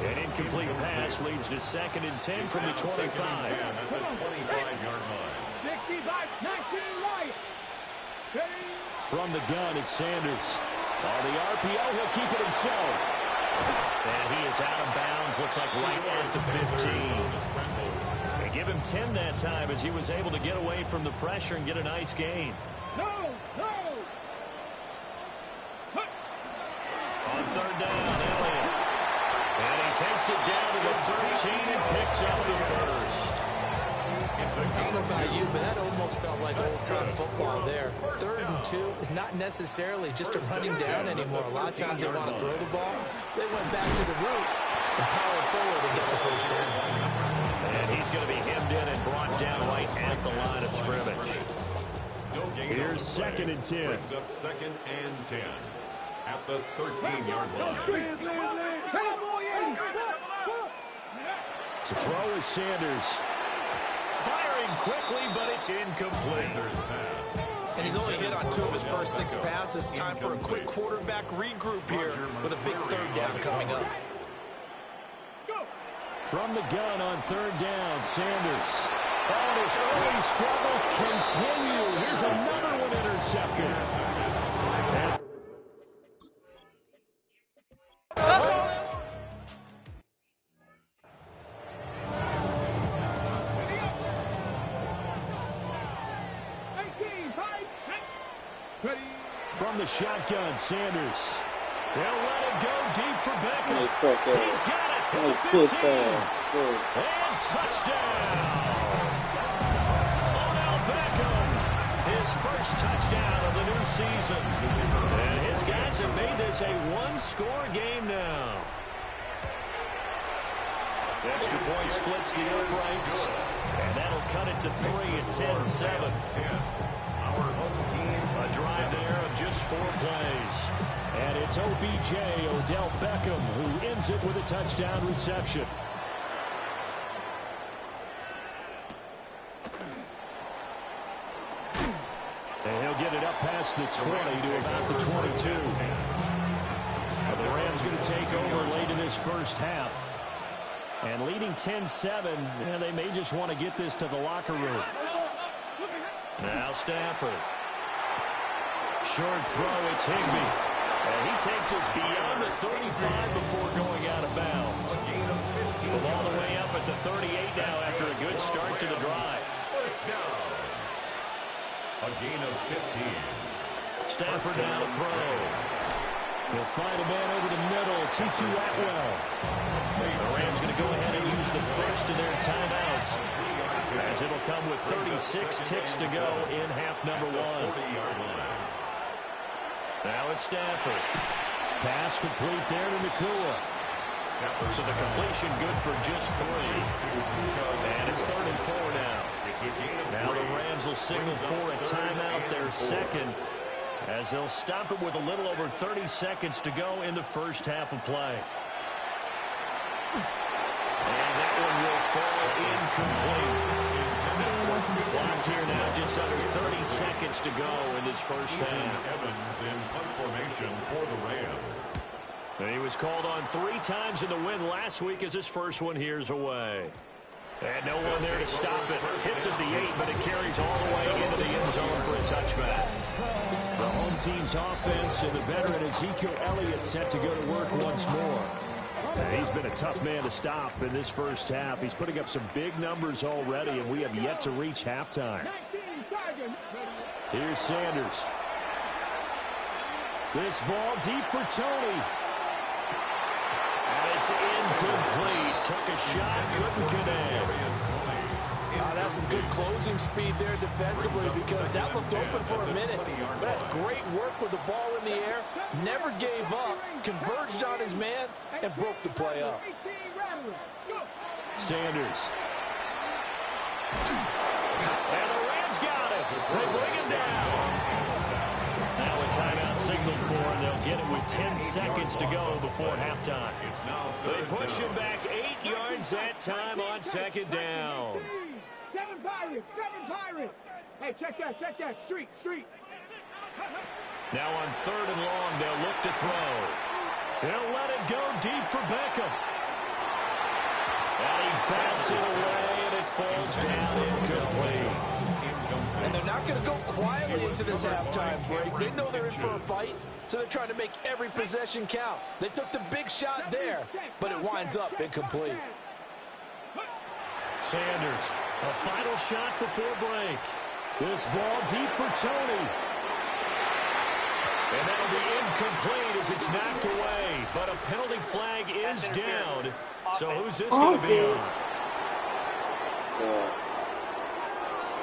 An incomplete pass leads to 2nd and 10 from the 25. At the 25-yard line. From the gun, it's Sanders. On the RPO, he'll keep it himself. And he is out of bounds, looks like right at the 15. They give him 10 that time as he was able to get away from the pressure and get a nice gain. On 3rd down, takes it down to the 13 and picks up the first. I don't know about you, but that almost felt like old-time football there. 3rd and 2 is not necessarily just a running down anymore. A lot of times they want to throw the ball. They went back to the roots and powered forward and get the first down. And he's going to be hemmed in and brought down right at the line of scrimmage. Here's 2nd and 10. Brings up 2nd and 10 at the 13-yard line. To throw is Sanders. Firing quickly, but it's incomplete. And he's only hit on 2 of his first 6 passes. Time for a quick quarterback regroup here with a big 3rd down coming up. From the gun on 3rd down, Sanders. And his early struggles continue. Here's another one intercepted. From the shotgun, Sanders. They'll let it go deep for Beckham. He's got it at the 15. And touchdown. Odell Beckham, his first touchdown of the new season. And his guys have made this a 1-score game now. Extra point splits the uprights. And that'll cut it to 3 at 10-7. A drive there of just 4 plays. And it's OBJ, Odell Beckham, who ends it with a touchdown reception. And he'll get it up past the 20 to about the 22. The Rams going to take over late in this first half. And leading 10-7, they may just want to get this to the locker room. Now Stafford. Short throw, it's Higbee. And he takes us beyond the 35 before going out of bounds. From all the way up at the 38 now after a good start to the drive. First down. A gain of 15. Stafford now to throw. He'll find a man over the middle. Tutu Atwell. The Rams going to go ahead and use the first of their timeouts, as it'll come with 36 ticks to go in half number 1. Now it's Stafford. Pass complete there to Nakua. So the completion good for just 3. And it's 3rd and 4 now. Now the Rams will signal for a timeout, their second, as they'll stop it with a little over 30 seconds to go in the first half of play. And that one will fall incomplete. Clock here now, just under 30 seconds to go in this first half. Evans in punt formation for the Rams. And he was called on 3 times in the win last week as his first one here's away. And no one there to stop it. Hits at the 8, but it carries all the way into the end zone for a touchback. The home team's offense and the veteran Ezekiel Elliott set to go to work once more. And he's been a tough man to stop in this first half. He's putting up some big numbers already, and we have yet to reach halftime. Here's Sanders. This ball deep for Tony. And it's incomplete. Took a shot, couldn't connect. That's some good closing speed there defensively, because that looked open for a minute. But that's great work with the ball in the air. Never gave up, converged on his man, and broke the play up. Sanders. And the Rams got it. They bring him down. Now a timeout signaled for, and they'll get it with 10 seconds to go before halftime. They push him back 8 yards that time on 2nd down. 7 Pirates. Hey, check that. Street. Now on 3rd and long, they'll look to throw. They'll let it go deep for Beckham. And he bats it away, and it falls down incomplete. And they're not going to go quietly into this halftime break. They know they're in for a fight, so they're trying to make every possession count. They took the big shot there, but it winds up incomplete. Sanders, a final shot before break. This ball deep for Tony. And that'll be incomplete as it's knocked away. But a penalty flag is down. So who's this going to be on?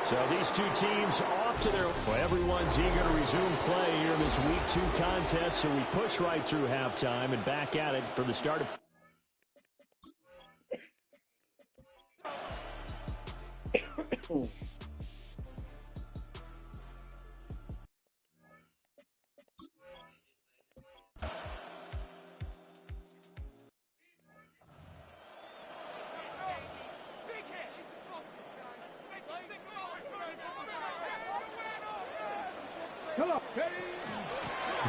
So these two teams off to their... Well, everyone's eager to resume play here in this Week 2 contest. So we push right through halftime and back at it for the start of...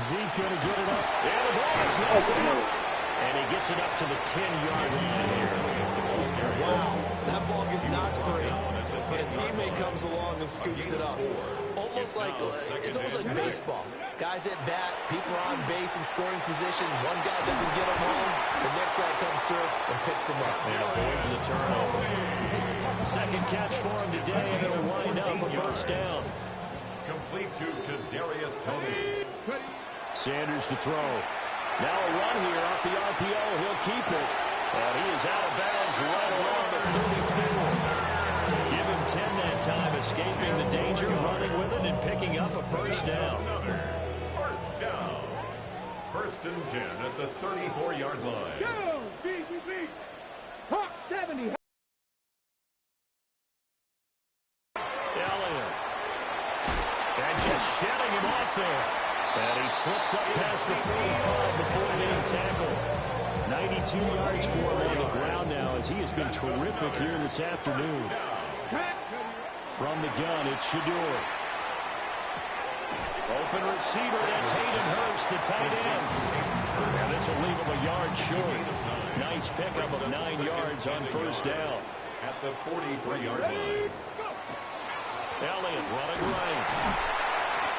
Zeke going to get it up. And the ball is knocked out. And he gets it up to the 10-yard line here. Wow, that ball gets knocked free, but a teammate comes along and scoops it up. It's almost like baseball. Guys at bat, people are on base in scoring position. One guy doesn't get him home, the next guy comes through and picks him up. And avoids the turnover. Second catch for him today, and it'll wind up a first down. Complete to Kadarius Toney. Sanders to throw. Now a run here off the RPO. He'll keep it. And he is out of bounds right around the 34. Give him 10 that time, escaping the danger, running with it, and picking up a first down. First down. First and 10 at the 34-yard line. Go! BCB! Hawk 70! Elliott. And just shedding him off there. And he slips up past the 45 before being tackled. 92 yards for him on the ground now as he has been terrific here this afternoon. From the gun, it's Shador. Open receiver, that's Hayden Hurst, the tight end. And this will leave him a yard short. Nice pickup of 9 yards on first down. At the 43-yard line. Elliott running right.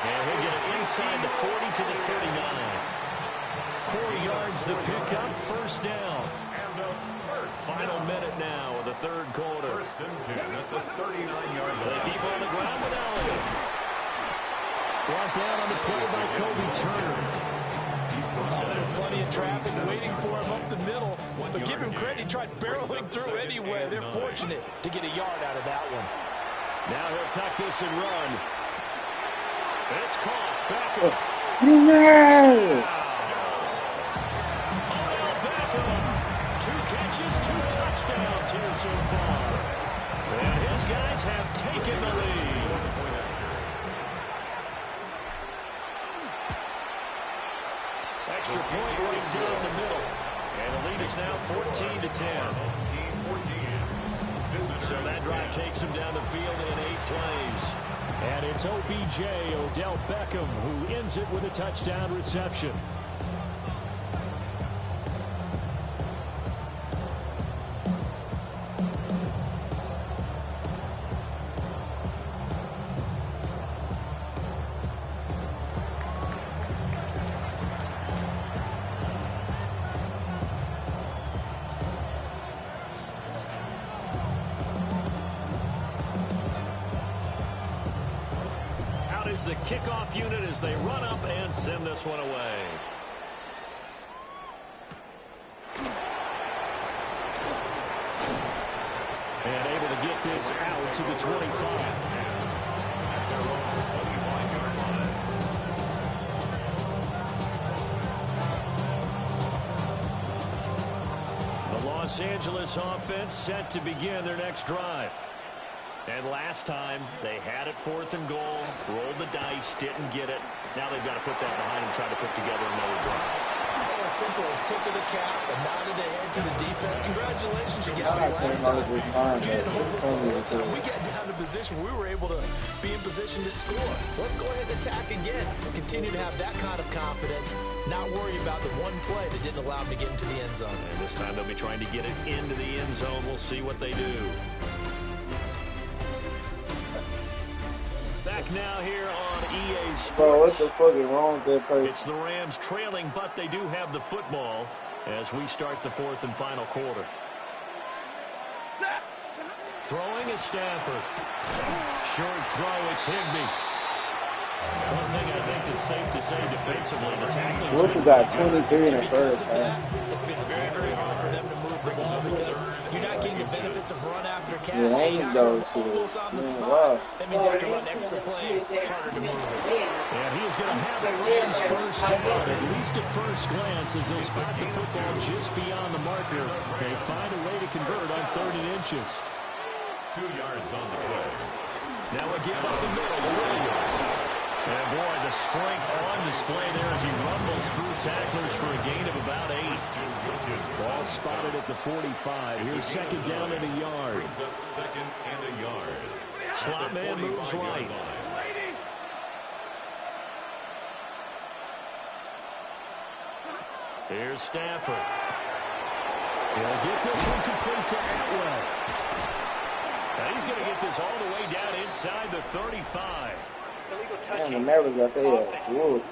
And he'll get it inside the 40 to the 39. 4 yards the pickup, first down. Final minute now of the third quarter. First and 10 at the 39-yard line. They keep on the ground with Elliott. Brought down on the play by Kobe Turner. There's plenty of traffic waiting for him up the middle. But give him credit, he tried barreling through anyway. They're fortunate to get a yard out of that one. Now he'll tuck this and run. It's caught. Beckham. No! Touchdowns here so far. And his guys have taken the lead. Extra point right down the middle. And the lead is now 14 to 10. So that drive takes him down the field in 8 plays. And it's OBJ, Odell Beckham, who ends it with a touchdown reception. The kickoff unit as they run up and send this one away. And able to get this out to the 25. The Los Angeles offense set to begin their next drive. And last time, they had it 4th and goal, rolled the dice, didn't get it. Now they've got to put that behind them, try to put together another drive. A simple tip of the cap, a nod of the head to the defense. Congratulations, you guys, last time. But you didn't hold us the whole time. We got down to position. We were able to be in position to score. Let's go ahead and attack again. Continue to have that kind of confidence. Not worry about the one play that didn't allow them to get into the end zone. And this time they'll be trying to get it into the end zone. We'll see what they do. Back now here on EA Sports. Bro, what the fuck is wrong with that person? It's the Rams trailing, but they do have the football as we start the 4th and final quarter. Throwing is Stafford. Short throw, it's Higbee. One thing I think that's safe to say defensively, the tackling. Wilson got 23 in the first half. It's been very, very hard for them to move the ball because you're not getting the benefits of run after catch. Yeah, ain't those almost on the spot. That means you have to run extra plays, harder to move it. And he's going to have the Rams first down, at least at first glance, as they'll spot the football just beyond the marker. They find a way to convert on 3rd and inches. 2 yards on the play. Now again up the middle, the Williams. And boy, the strength on display there as he rumbles through tacklers for a gain of about 8. Ball spotted at the 45. Here's 2nd down and a yard. Brings up 2nd and a yard. Slot man moves right. Here's Stafford. He'll get this one complete to Atwell. And he's going to get this all the way down inside the 35. Man, the Mavericks got their ass whooped.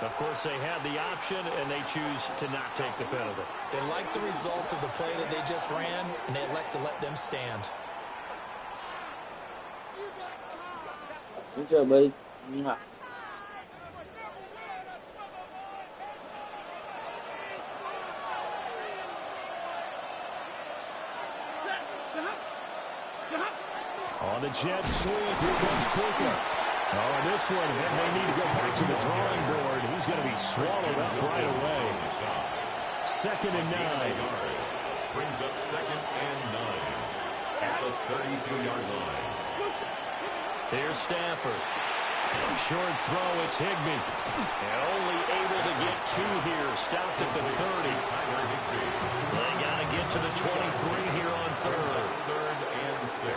Of course, they had the option, and they choose to not take the penalty. They like the results of the play that they just ran, and they elect to let them stand. Good job, buddy. Mwah. On the jet sweep, here comes Puka. Oh, this one, and they need to go back to the drawing board. He's going to be swallowed up right away. 2nd and 9. Brings up 2nd and 9 at the 32-yard line. Here's Stafford. Short throw, it's Higbee. And only able to get 2 here. Stopped at the 30. They got to get to the 23 here on 3rd. 3rd and 6.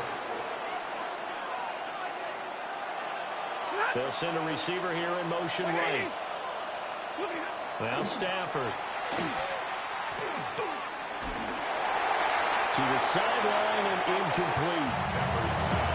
They'll send a receiver here in motion right. Now Stafford. To the sideline and incomplete.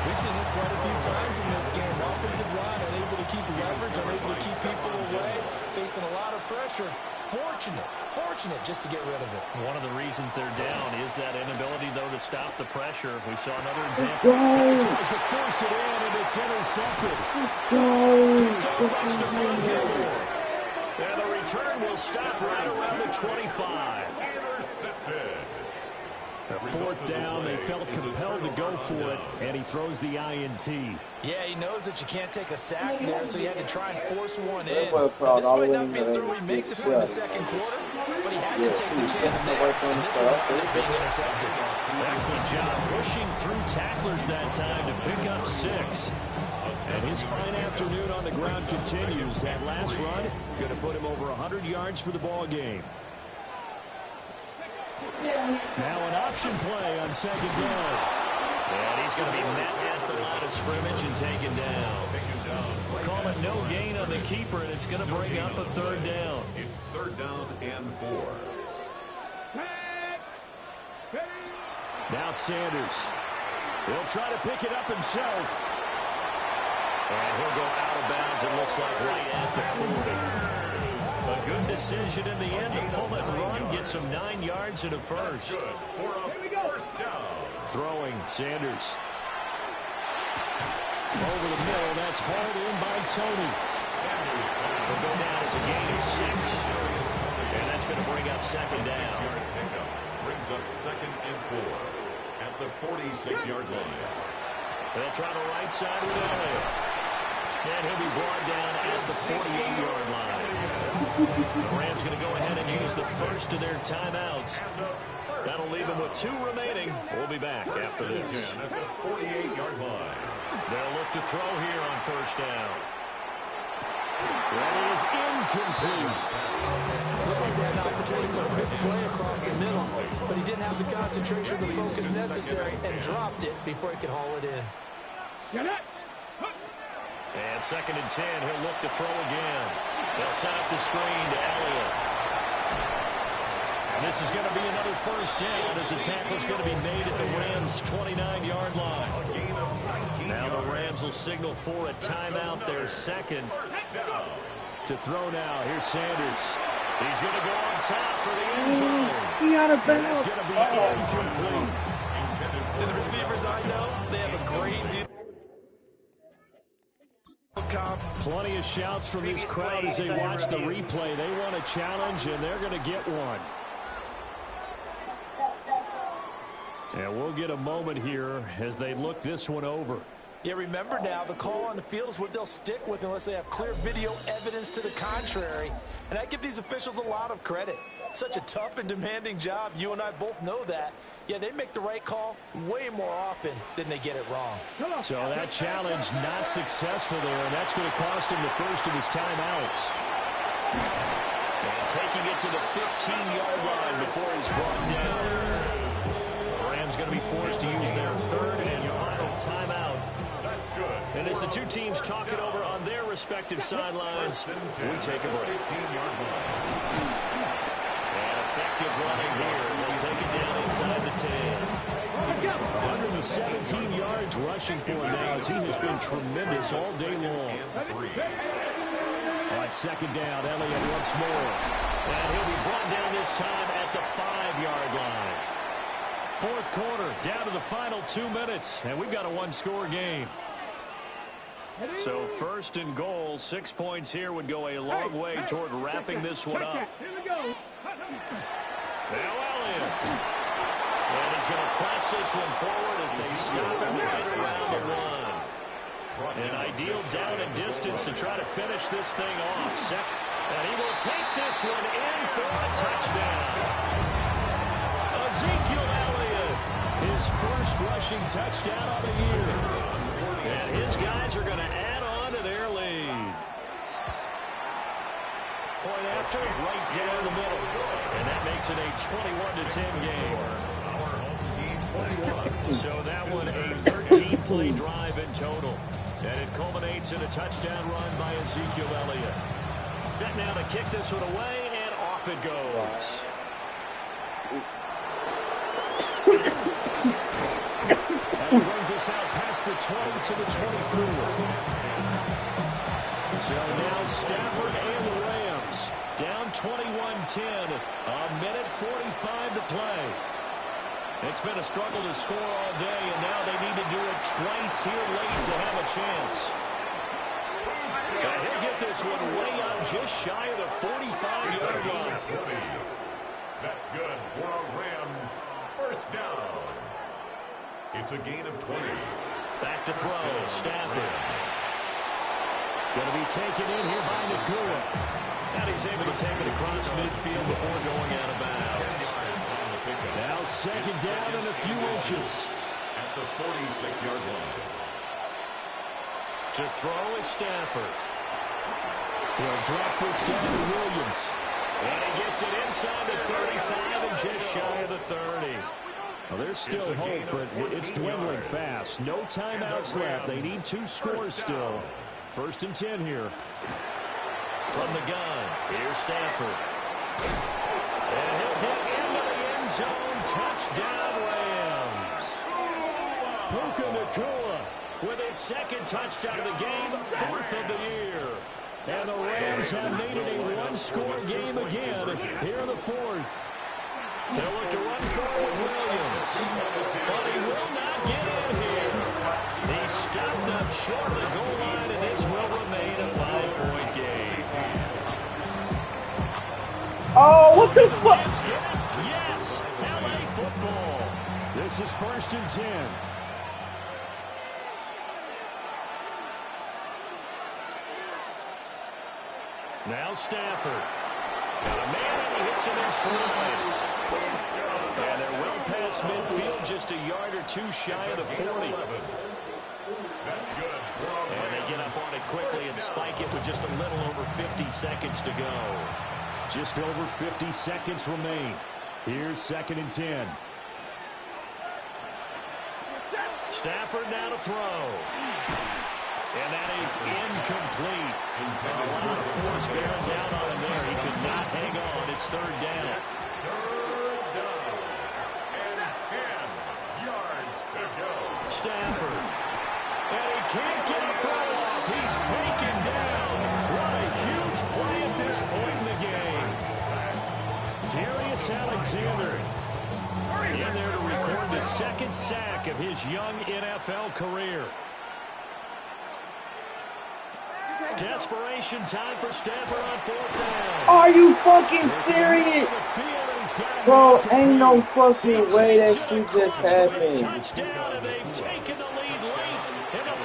We've seen this quite a few times in this game. Offensive line unable to keep leverage, unable to keep people away, facing a lot of pressure. Fortunate just to get rid of it. One of the reasons they're down is that inability, though, to stop the pressure. We saw another example. Let's go. Tries to force it in, and it's intercepted. Let's go. And the return will stop right around the 25. Intercepted. 4th down, they felt compelled to go for it, and he throws the INT. Yeah, he knows that you can't take a sack there, so he had to try and force one in. Well, This might not be a throw he makes it in the 2nd quarter, but he had to take the chance there. And this one ended up being intercepted. Excellent job pushing through tacklers that time to pick up 6. And his fine afternoon on the ground continues. That last run going to put him over 100 yards for the ball game. Now an option play on 2nd down. And he's going to be met at the line of scrimmage and taken down. We'll call it no gain on the keeper, and it's going to bring up a 3rd down. It's 3rd down and 4. Now Sanders. He'll try to pick it up himself. And he'll go out of bounds, it looks like, right at the 40. A good decision in the end to pull it and run, get some 9 yards and a first. Throwing, Sanders. Over the middle, that's hauled in by Tony. Will go down as a gain of 6. And that's going to bring up 2nd down. Brings up 2nd and 4 at the 46-yard line. They'll try the right side with Elliott. And he'll be brought down at the 48-yard line. The Rams going to go ahead and use the first of their timeouts. That'll leave them with 2 remaining. We'll be back after this. At the 48-yard line. They'll look to throw here on 1st down. That is incomplete. Looked like they had an opportunity to put a big play across the middle, but he didn't have the concentration or the focus necessary and dropped it before he could haul it in. And 2nd and 10, he'll look to throw again. They'll set up the screen to Elliott. And this is going to be another 1st down as the tackle is going to be made at the Rams' 29-yard line. A gain of 19 Now the Rams will signal for a timeout, their second. To throw now. Here's Sanders. He's going to go on top for the end zone. He out of That's bounds. going to be incomplete. And the receivers I know, they have a great deal. Plenty of shouts from this crowd as they watch the replay. They want a challenge, and they're going to get one. And we'll get a moment here as they look this one over. Yeah, remember now, the call on the field is what they'll stick with unless they have clear video evidence to the contrary. And I give these officials a lot of credit. Such a tough and demanding job. You and I both know that. Yeah, they make the right call way more often than they get it wrong. So that challenge not successful there, and that's going to cost him the first of his timeouts. And taking it to the 15-yard line before he's brought down. The Rams going to be forced to use their third and final timeout. That's good. And as the two teams talk it over on their respective sidelines, we take a break. And effective running here. They'll take it down inside the 10. 117 yards rushing for him now as he has been tremendous all day long. On second down, Elliott once more. And he'll be brought down this time at the 5-yard line. Fourth quarter, down to the final 2 minutes, and we've got a one-score game. So first and goal, 6 points here would go a long way toward wrapping this one up. Now Elliott. And he's going to press this one forward as they stop him right around the one. An ideal down and distance to try to finish this thing off. And he will take this one in for a touchdown. Ezekiel Elliott. His first rushing touchdown of the year. And his guys are going to add on to their lead. Point after, right down the middle. And that makes it a 21-10 game. So that one a 13-play drive in total. And it culminates in a touchdown run by Ezekiel Elliott. Set now to kick this one away, and off it goes. And he brings us out past the 20 to the 24. So now Stafford and the Rams down 21-10. A minute 45 to play. It's been a struggle to score all day, and now they need to do it twice here late to have a chance. And he'll get this one way up just shy of the 45-yard line. That's good for a Rams first down. It's a gain of 20. Back to throw, Stafford. Going to be taken in here by Nakua. And he's able to take it across midfield before going out of bounds. Now second down and a few inches. At the 46-yard line. To throw is Stafford. He'll drop this down to Williams. And he gets it inside the 35 and just shy of the 30. Well, there's still hope, but it's dwindling fast. No timeouts left. They need 2 scores still. First and 10 here. From the gun, here's Stafford. And he'll get into the end zone. Touchdown, Rams. Puka Nakua with his second touchdown of the game, 4th of the year. And the Rams have made it a one-score game again here in the 4th. They'll look to run forward with Williams. But he will not get in here. He's stopped up short of the goal line, and this will remain a 5-point game. Oh, what the fuck? Yes, LA football. This is first and 10. Now Stafford. Got a man, and he hits him in stride. And they're well past midfield, just a yard or 2 shy of the 40. That's good. And they get up on it quickly and spike it with just a little over 50 seconds to go. Just over 50 seconds remain. Here's second and 10. Stafford now to throw. And that is incomplete. A lot of force bearing down on him there. He could not hang on. It's third down. Third down. And 10 yards to go. Stafford. And he can't get a throw off. He's taken down. What a huge play at this point in the game. Darius Alexander in there to record the second sack of his young NFL career. Desperation time for Stafford on 4th down. Are you fucking serious? Bro, ain't no fucking way that shit just happened.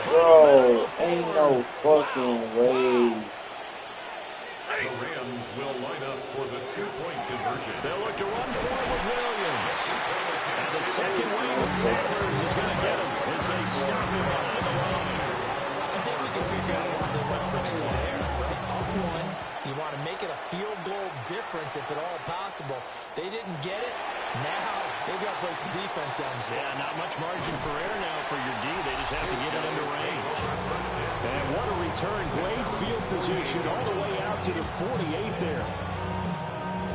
Bro, ain't no fucking way. The Rams will line up for the 2-point conversion. They'll look to run forward with Williams. And the second wave of tackles is going to get him as they stop him behind the line. I think we can figure out why they went for 2 there. Right? Up 1, you want to make it a field goal difference if at all possible. They didn't get it. Now they've got to play some defense down the stretch. Yeah, not much margin for error now for your D. They just have to get it into range. And what a return. Great field position all the way out to the 48 there.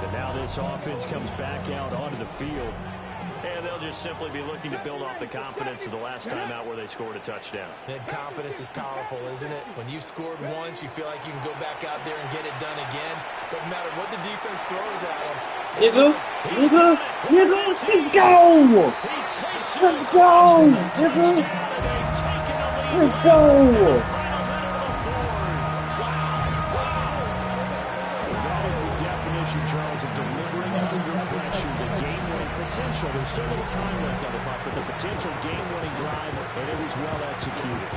And now this offense comes back out onto the field. And they'll just simply be looking to build off the confidence of the last time out where they scored a touchdown. And confidence is powerful, isn't it? When you've scored once, you feel like you can go back out there and get it done again. Doesn't matter what the defense throws at them. Nigga, let's go! Let's go, nigga! Let's go! Charles, of delivering under pressure the game-winning potential. There's still a little time left on the clock, but the potential game-winning drive, and it was well executed.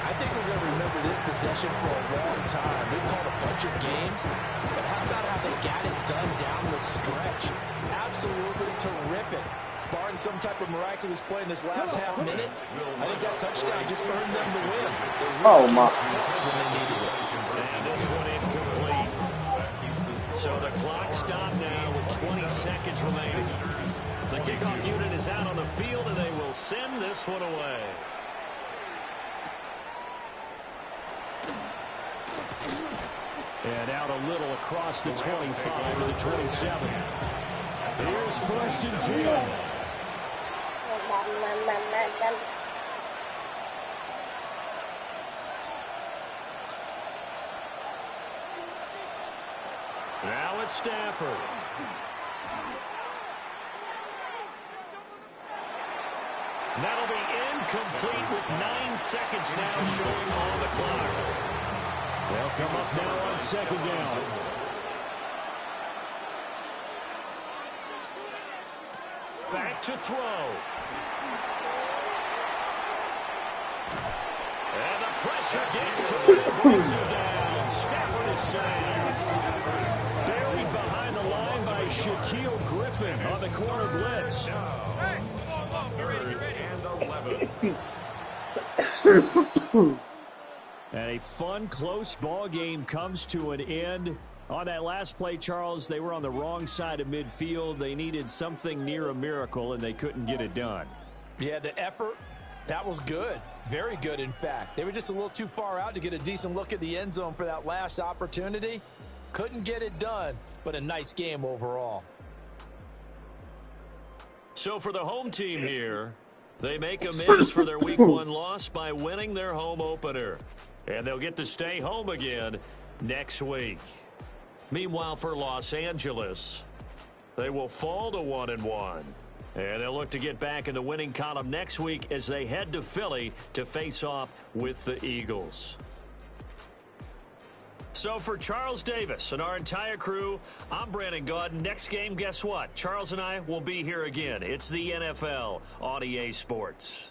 I think we're going to remember this possession for a long time. We've called a bunch of games, but how about how they got it done down the stretch? Absolutely terrific. Barring some type of miraculous play in this last half minute, I think that touchdown just earned them the win. Oh, my. When they needed it. And this one incomplete. So the clock stopped now with 20 seconds remaining. The kickoff unit is out on the field, and they will send this one away. And out a little across the 25 to the 27. Here's 1st and 10. Now it's Stafford. That'll be incomplete with 9 seconds now showing on the clock. They'll come up now on 2nd down. Back to throw. And the pressure gets to him. Brings him down. Stafford is safe. Buried behind the line by Shaquille Griffin on the corner blitz. And a fun, close ball game comes to an end. On that last play, Charles, they were on the wrong side of midfield. They needed something near a miracle, and they couldn't get it done. Yeah, the effort, that was good. Very good, in fact. They were just a little too far out to get a decent look at the end zone for that last opportunity. Couldn't get it done, but a nice game overall. So for the home team here, they make amends for their Week 1 loss by winning their home opener. And they'll get to stay home again next week. Meanwhile, for Los Angeles, they will fall to 1-1. And they'll look to get back in the winning column next week as they head to Philly to face off with the Eagles. So for Charles Davis and our entire crew, I'm Brandon Gaudin. Next game, guess what? Charles and I will be here again. It's the NFL on EA Sports.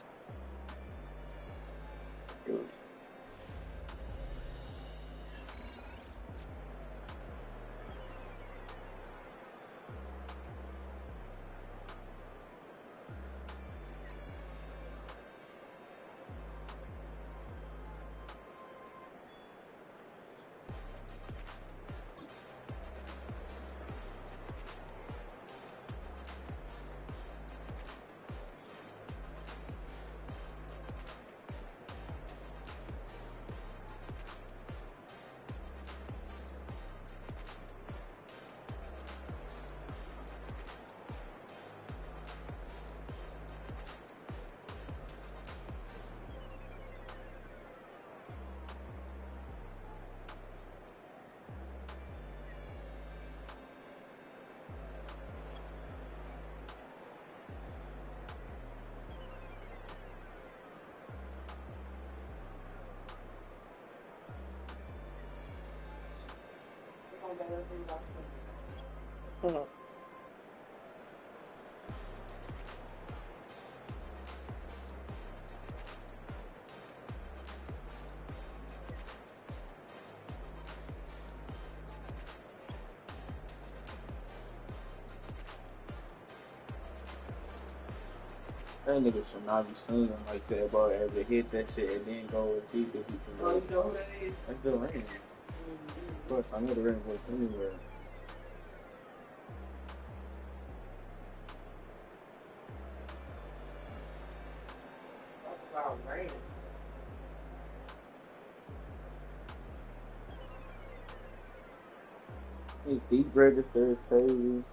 That nigga should not be singing like that, bro. Ever hit that shit and then go as deep as he can go. Oh, you know who that is? That's the rain. Of course, I know the rain voice anywhere. Talk about rain. His deep register is crazy.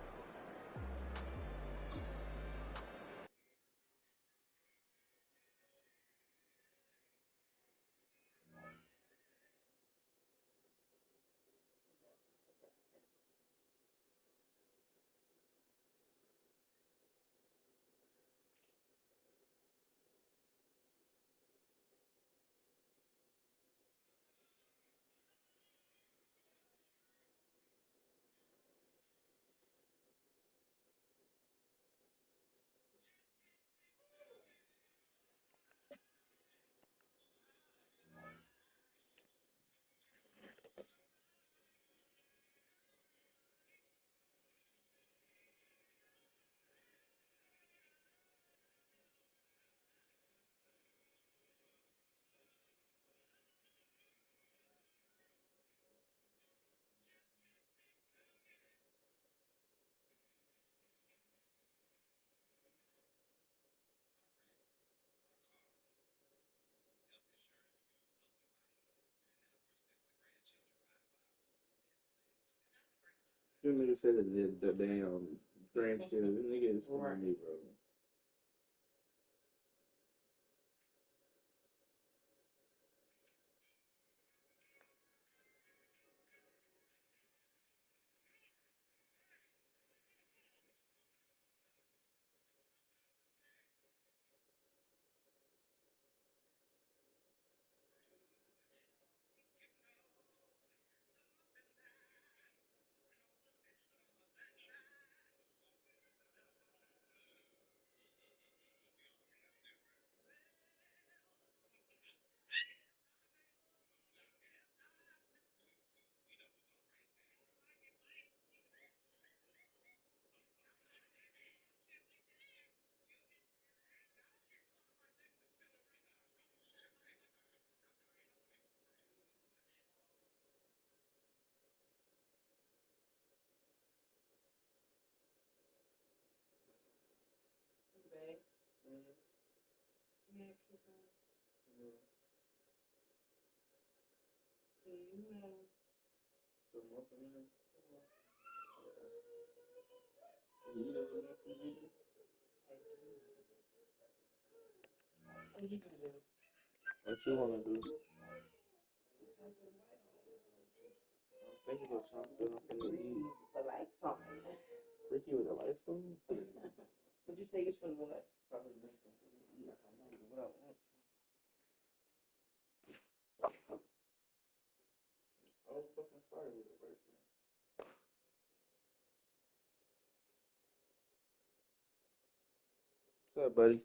This nigga said the damn grandchildren. This nigga is from me, bro. What you wanna do? I'm thinking of something I'm finna eat. The lights on. Ricky with the lights on? Would you say you're from what? Probably make something to eat. I don't know what I want. Oh, fucking sorry with it right there. What's up, buddy?